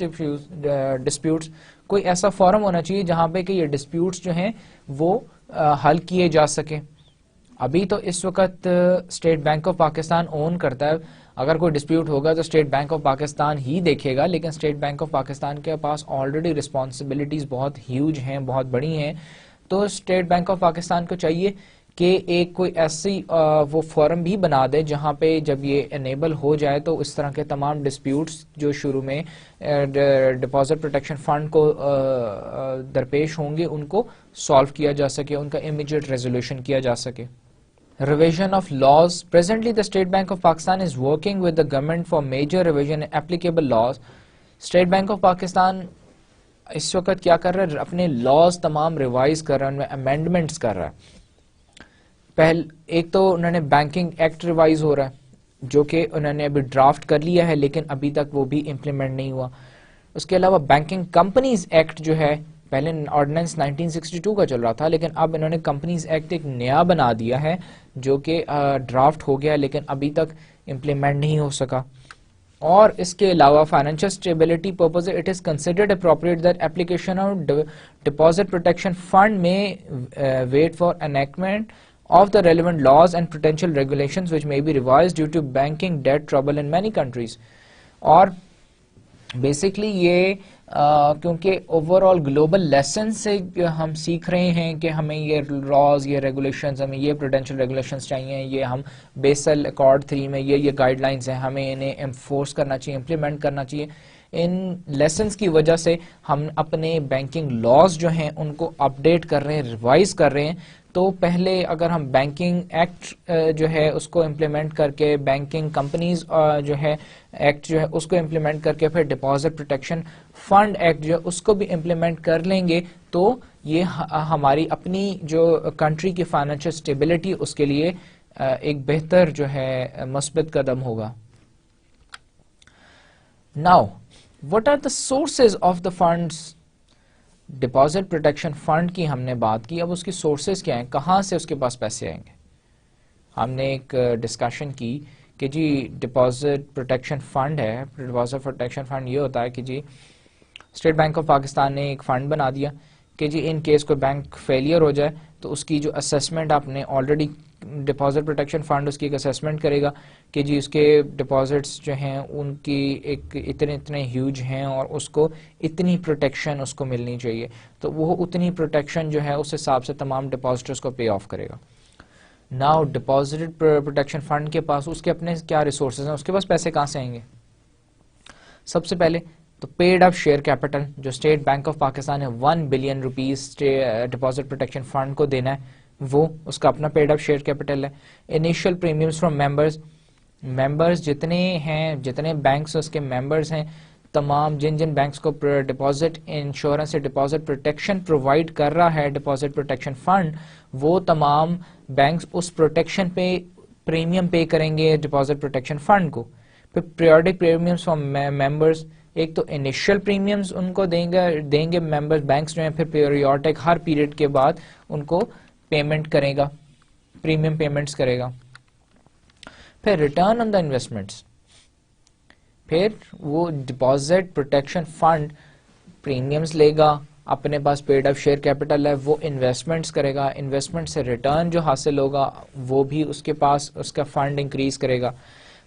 disputes. کوئی ایسا فورم ہونا چاہیے جہاں پہ کہ یہ ڈسپیوٹس جو ہیں وہ حل کیے جا سکیں. ابھی تو اس وقت اسٹیٹ بینک آف پاکستان اون کرتا ہے, اگر کوئی ڈسپیوٹ ہوگا تو اسٹیٹ بینک آف پاکستان ہی دیکھے گا, لیکن اسٹیٹ بینک آف پاکستان کے پاس آلریڈی رسپانسبلٹیز بہت ہیوج ہیں, بہت بڑی ہیں. تو اسٹیٹ بینک آف پاکستان کو چاہیے کہ ایک کوئی ایسی وہ فورم بھی بنا دے جہاں پہ جب یہ انیبل ہو جائے تو اس طرح کے تمام ڈسپیوٹس جو شروع میں ڈپازٹ پروٹیکشن فنڈ کو درپیش ہوں گے ان کو سالو کیا جا سکے, ان کا امیجیٹ ریزولوشن کیا جا سکے. Revision of laws. Presently, the State Bank of Pakistan is working with the government for major revision in applicable laws. State Bank of Pakistan اس وقت کیا کر رہا ہے, اپنے لاز تمام ریوائز کر رہا ہے, ان میں امینڈمنٹس کر رہا ہے. ایک تو انہوں نے بینکنگ ایکٹ ریوائز ہو رہا ہے جو کہ انہوں نے ابھی ڈرافٹ کر لیا ہے لیکن ابھی تک وہ بھی امپلیمنٹ نہیں ہوا. اس کے علاوہ بینکنگ کمپنیز ایکٹ جو ہے, پہلے آرڈیننس 1962 کا چل رہا تھا لیکن اب انہوں نے کمپنیز ایکٹ ایک نیا بنا دیا ہے جو کہ ڈرافٹ ہو گیا لیکن ابھی تک امپلیمنٹ نہیں ہو سکا. اور اس کے علاوہ financial stability purpose it is considered appropriate that application of deposit protection fund may wait for enactment of the relevant laws and potential regulations which may be revised due to banking debt trouble in many countries. اور basically یہ کیونکہ over all global lesson سے ہم سیکھ رہے ہیں کہ ہمیں یہ لاز, یہ ریگولیشنز, ہمیں یہ پروڈینشیل ریگولیشنز چاہیے, یہ ہم بیسل اکارڈ 3 میں یہ گائیڈ لائنز ہیں, ہمیں انہیں انفورس کرنا چاہیے, امپلیمنٹ کرنا چاہیے. ان لیسنز کی وجہ سے ہم اپنے بینکنگ لاز جو ہیں ان کو اپڈیٹ کر رہے ہیں, ریوائز کر رہے ہیں. تو پہلے اگر ہم بینکنگ ایکٹ جو ہے اس کو امپلیمنٹ کر کے, بینکنگ کمپنیز جو ہے ایکٹ جو ہے اس کو امپلیمنٹ کر کے, پھر ڈپازٹ پروٹیکشن فنڈ ایکٹ جو ہے اس کو بھی امپلیمنٹ کر لیں گے تو یہ ہماری اپنی جو کنٹری کی فائنینشیل اسٹیبلٹی اس کے لیے ایک بہتر جو ہے مثبت قدم ہوگا. Now, what are the sources of the funds? Deposit protection fund کی ہم نے بات کی, اب اس کی سورسز کیا ہیں, کہاں سے اس کے پاس پیسے آئیں گے. ہم نے ایک ڈسکشن کی کہ جی ڈپازٹ پروٹیکشن فنڈ ہے. ڈپازٹ پروٹیکشن فنڈ یہ ہوتا ہے کہ جی اسٹیٹ بینک آف پاکستان نے ایک فنڈ بنا دیا کہ جی ان کیس کوئی بینک فیلئر ہو جائے تو اس کی جو اسیسمنٹ آپ نے آلریڈی, ڈپازٹ پروٹیکشن فنڈ اس کی ایک اسیسمنٹ کرے گا کہ جی اس کے ڈپازٹس جو ہیں ان کی ایک اتنے ہیوج ہیں اور اس کو اتنی پروٹیکشن اس کو ملنی چاہیے, تو وہ اتنی پروٹیکشن جو ہے اس حساب سے تمام ڈپازٹرس کو پے آف کرے گا. ناؤ ڈپازٹ پروٹیکشن فنڈ کے پاس اس کے اپنے کیا ریسورسز ہیں, اس کے پاس پیسے کہاں سے آئیں گے. سب سے پہلے تو پیڈ اپ شیئر کیپٹل جو اسٹیٹ بینک آف پاکستان نے 1 billion rupees deposit protection fund کو دینا ہے, وہ اس کا اپنا پیڈ اپ شیئر کیپٹل ہے. انیشیل پریمیمز فرام ممبرز جتنے ہیں, جتنے بینکس اس کے ممبرز ہیں, تمام جن بینکس کو ڈپازٹ انشورنس سے ڈپازٹ پروٹیکشن پرووائڈ کر رہا ہے ڈپازٹ پروٹیکشن فنڈ, وہ تمام بینکس اس پروٹیکشن پہ پریمیم پے کریں گے ڈپازٹ پروٹیکشن فنڈ کو. پھر پیریوڈک پریمیمز فرام ممبرز, ایک تو انیشیل پریمیمز ان کو دیں گے ممبرز بینکس جو ہیں, پھر پیریوڈک ہر پیریڈ کے بعد ان کو پیمنٹ کرے گا, پریمیم پیمنٹس کرے گا. پھر ریٹرن آن دا انویسٹمنٹس, پھر وہ ڈپازٹ پروٹیکشن فنڈ پریمیمز لے گا, اپنے پاس پیڈ اپ شیئر کیپٹل ہے, وہ انویسٹمنٹس کرے گا, انویسٹمنٹ سے ریٹرن جو حاصل ہوگا وہ بھی اس کے پاس اس کا فنڈ انکریز کرے گا.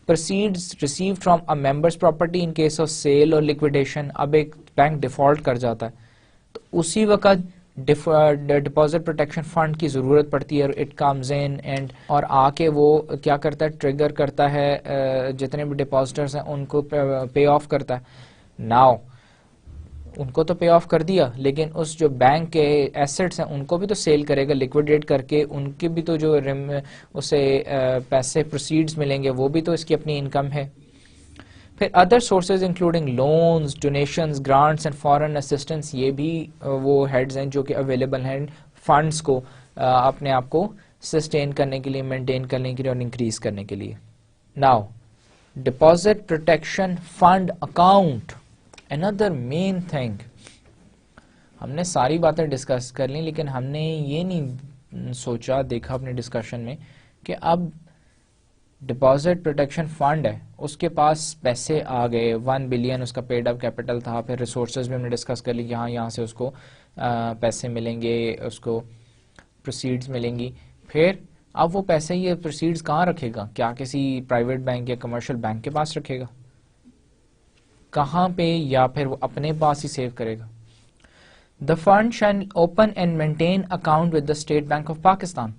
proceeds received from a member's property in case of sale or liquidation, اب ایک بینک ڈیفالٹ کر جاتا ہے تو اسی وقت ڈپازٹ پروٹیکشن فنڈ کی ضرورت پڑتی ہے, اٹ کمز ان اینڈ اور آ کے وہ کیا کرتا ہے, ٹریگر کرتا ہے جتنے بھی ڈپازٹرز ہیں ان کو پے آف کرتا ہے. ناؤ ان کو تو پے آف کر دیا لیکن اس جو بینک کے ایسٹس ہیں ان کو بھی تو سیل کرے گا, لیکویڈیٹ کر کے ان کی بھی تو جو اسے پیسے پروسیڈز ملیں گے وہ بھی تو اس کی اپنی انکم ہے. پھر other sources including loans, donations, grants and foreign assistance, یہ بھی وہ ہیڈز ہیں جو کہ اویلیبل ہیں فنڈس کو اپنے آپ کو سسٹین کرنے کے لیے, مینٹین کرنے کے لیے اور انکریز کرنے کے لیے. Now deposit protection fund account, another main thing. ہم نے ساری باتیں ڈسکس کر لیں لیکن ہم نے یہ نہیں سوچا, دیکھا اپنے ڈسکشن میں کہ اب ڈپازٹ پروٹیکشن فنڈ ہے, اس کے پاس پیسے آ گئے, 1 بلین اس کا پیڈ اپ کیپٹل تھا, پھر ریسورسز بھی ہم نے ڈسکس کر لی, یہاں سے اس کو پیسے ملیں گے, اس کو پروسیڈز ملیں گی. پھر اب وہ پیسے یہ پروسیڈز کہاں رکھے گا, کیا کسی پرائیویٹ بینک یا کمرشل بینک کے پاس رکھے گا, کہاں پہ, یا پھر وہ اپنے پاس ہی سیو کرے گا. The fund shall open and maintain account with the State Bank of Pakistan.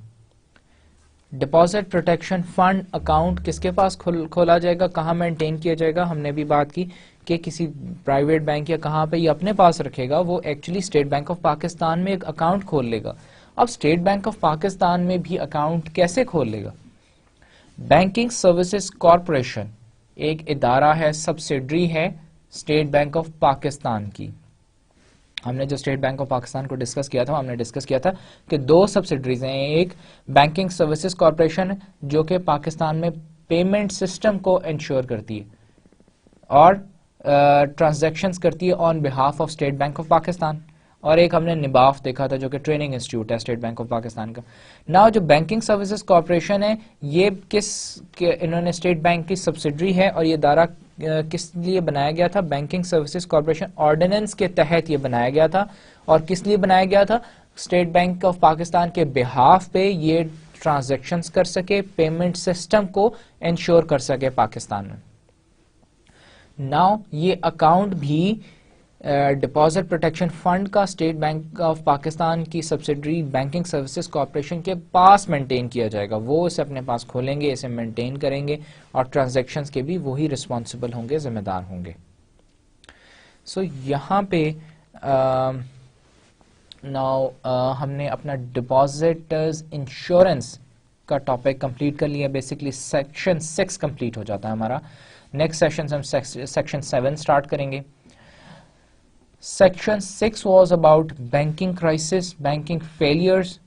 Deposit protection fund account کس کے پاس کھولا جائے گا, کہاں مینٹین کیا جائے گا. ہم نے بھی بات کی کہ کسی پرائیویٹ بینک یا کہاں پہ یہ اپنے پاس رکھے گا, وہ actually state bank of Pakistan میں ایک اکاؤنٹ کھول لے گا. اب اسٹیٹ بینک آف پاکستان میں بھی اکاؤنٹ کیسے کھول لے گا؟ بینکنگ سروسز کارپوریشن ایک ادارہ ہے, سبسیڈری ہے اسٹیٹ بینک آف پاکستان کی. ہم نے جو اسٹیٹ بینک آف پاکستان کو ڈسکس کیا تھا, ہم نے ڈسکس کیا تھا کہ دو سبسیڈریز ہیں, ایک بینکنگ سروسز کارپوریشن جو کہ پاکستان میں پیمنٹ سسٹم کو انشور کرتی ہے اور ٹرانزیکشنز کرتی ہے on behalf of state bank of Pakistan, اور ایک ہم نے نباف دیکھا تھا جو کہ ٹریننگ انسٹیٹیوٹ ہے اسٹیٹ بینک آف پاکستان کا. نا جو بینکنگ سروسز کارپوریشن ہے یہ انہوں نے اسٹیٹ بینک کی سبسیڈری ہے, اور یہ ادارہ کس لیے بنایا گیا تھا؟ بینکنگ سروسز کارپوریشن آرڈیننس کے تحت یہ بنایا گیا تھا. اور کس لیے بنایا گیا تھا؟ اسٹیٹ بینک آف پاکستان کے بہاف پہ یہ ٹرانزیکشنز کر سکے, پیمنٹ سسٹم کو انشور کر سکے پاکستان میں. ناؤ یہ اکاؤنٹ بھی ڈپازٹ پروٹیکشن فنڈ کا اسٹیٹ بینک آف پاکستان کی سبسیڈری بینکنگ سروسز کارپوریشن کے پاس مینٹین کیا جائے گا. وہ اسے اپنے پاس کھولیں گے, اسے مینٹین کریں گے, اور ٹرانزیکشنز کے بھی وہی رسپانسبل ہوں گے, ذمہ دار ہوں گے. سو یہاں پہ ناؤ ہم نے اپنا ڈپازٹرز انشورنس کا ٹاپک کمپلیٹ کر لیا. بیسکلی سیکشن 6 کمپلیٹ ہو جاتا ہے ہمارا. نیکسٹ سیشن سے ہم سیکشن 7 سٹارٹ کریں گے. Section 6 was about banking crisis, banking failures,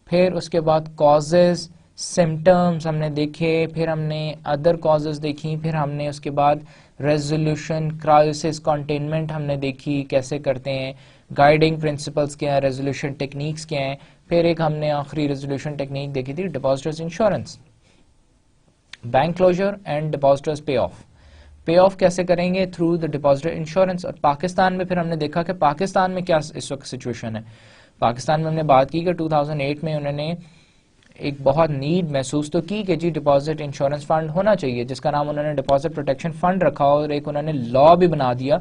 پھر اس کے بعد کازز, سمٹمز ہم نے دیکھے, پھر ہم نے ادر کازز دیکھی, پھر ہم نے اس کے بعد ریزولوشن کرائسس کنٹینمنٹ ہم نے دیکھی کیسے کرتے ہیں, گائیڈنگ پرنسپلز کیا ہیں, ریزولوشن ٹیکنیکس کیا ہیں, پھر ایک ہم نے آخری ریزولوشن ٹیکنیک دیکھی تھی depositors insurance, bank closure and depositors pay off. Pay off کیسے کریں گے؟ Through the depositor insurance. اور پاکستان میں پھر ہم نے دیکھا کہ پاکستان میں کیا اس وقت سچویشن ہے. پاکستان میں ہم نے بات کی کہ 2008 میں انہوں نے ایک بہت نیڈ محسوس تو کی کہ جی ڈپازٹ انشورنس فنڈ ہونا چاہیے, جس کا نام انہوں نے ڈپازٹ پروٹیکشن فنڈ رکھا, اور ایک انہوں نے لا بھی بنا دیا,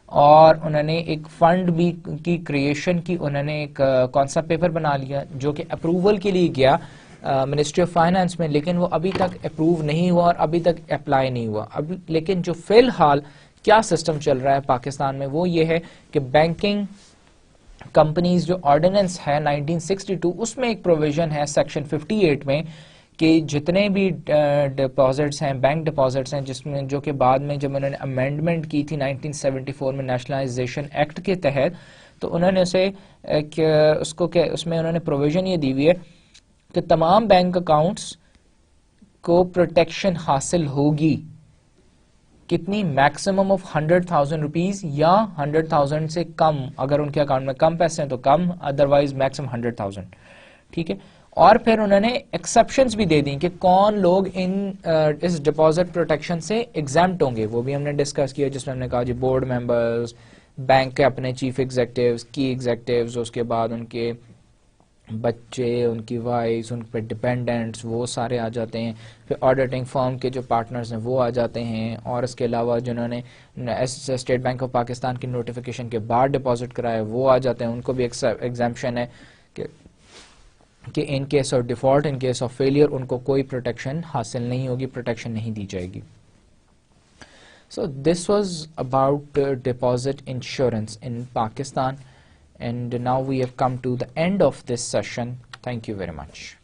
اور انہوں نے ایک فنڈ بھی کی کریشن کی, انہوں نے ایک کانسیپٹ پیپر بنا لیا جو کہ اپروول کے لیے گیا منسٹری آف فائنانس میں, لیکن وہ ابھی تک اپروو نہیں ہوا اور ابھی تک اپلائی نہیں ہوا. لیکن جو فی الحال کیا سسٹم چل رہا ہے پاکستان میں وہ یہ ہے کہ بینکنگ کمپنیز جو آرڈیننس ہے 1962 اس میں ایک پروویژن ہے سیکشن 58 میں کہ جتنے بھی ڈپازٹس ہیں, بینک ڈپازٹس ہیں, جس میں جو کہ بعد میں جب انہوں نے امینڈمنٹ کی تھی 1974 میں نیشنلائزیشن ایکٹ کے تحت, تو انہوں نے اس میں انہوں نے پروویژن یہ دی ہوئی ہے کہ تمام بینک اکاؤنٹس کو پروٹیکشن حاصل ہوگی. کتنی؟ میکسیمم آف 100,000 روپیز یا 100,000 سے کم, اگر ان کے اکاؤنٹ میں کم پیسے ہیں تو کم, ادروائز میکسیمم 100,000. ٹھیک ہے. اور پھر انہوں نے ایکسیپشنز بھی دے دیں کہ کون لوگ اس ڈپازٹ پروٹیکشن سے ایگزیمپٹ ہوں گے, وہ بھی ہم نے ڈسکس کیا, جس میں ہم نے کہا جی بورڈ ممبرز, بینک کے اپنے چیف ایگزیکٹوز, کی ایگزیکٹوز, اس کے بعد ان کے بچے, ان کی وائفs, ان پہ ڈپینڈنٹس, وہ سارے آ جاتے ہیں. پھر آڈیٹنگ فرم کے جو پارٹنرز ہیں وہ آ جاتے ہیں, اور اس کے علاوہ جنہوں نے اسٹیٹ بینک آف پاکستان کی نوٹیفیکیشن کے بعد ڈپازٹ کرایا وہ آ جاتے ہیں. ان کو بھی ایگزیمپشن ہے کہ ان case of default, in case of failure ان کو کوئی پروٹیکشن حاصل نہیں ہوگی, پروٹیکشن نہیں دی جائے گی. So this was about deposit insurance in Pakistan, and now we have come to the end of this session. Thank you very much.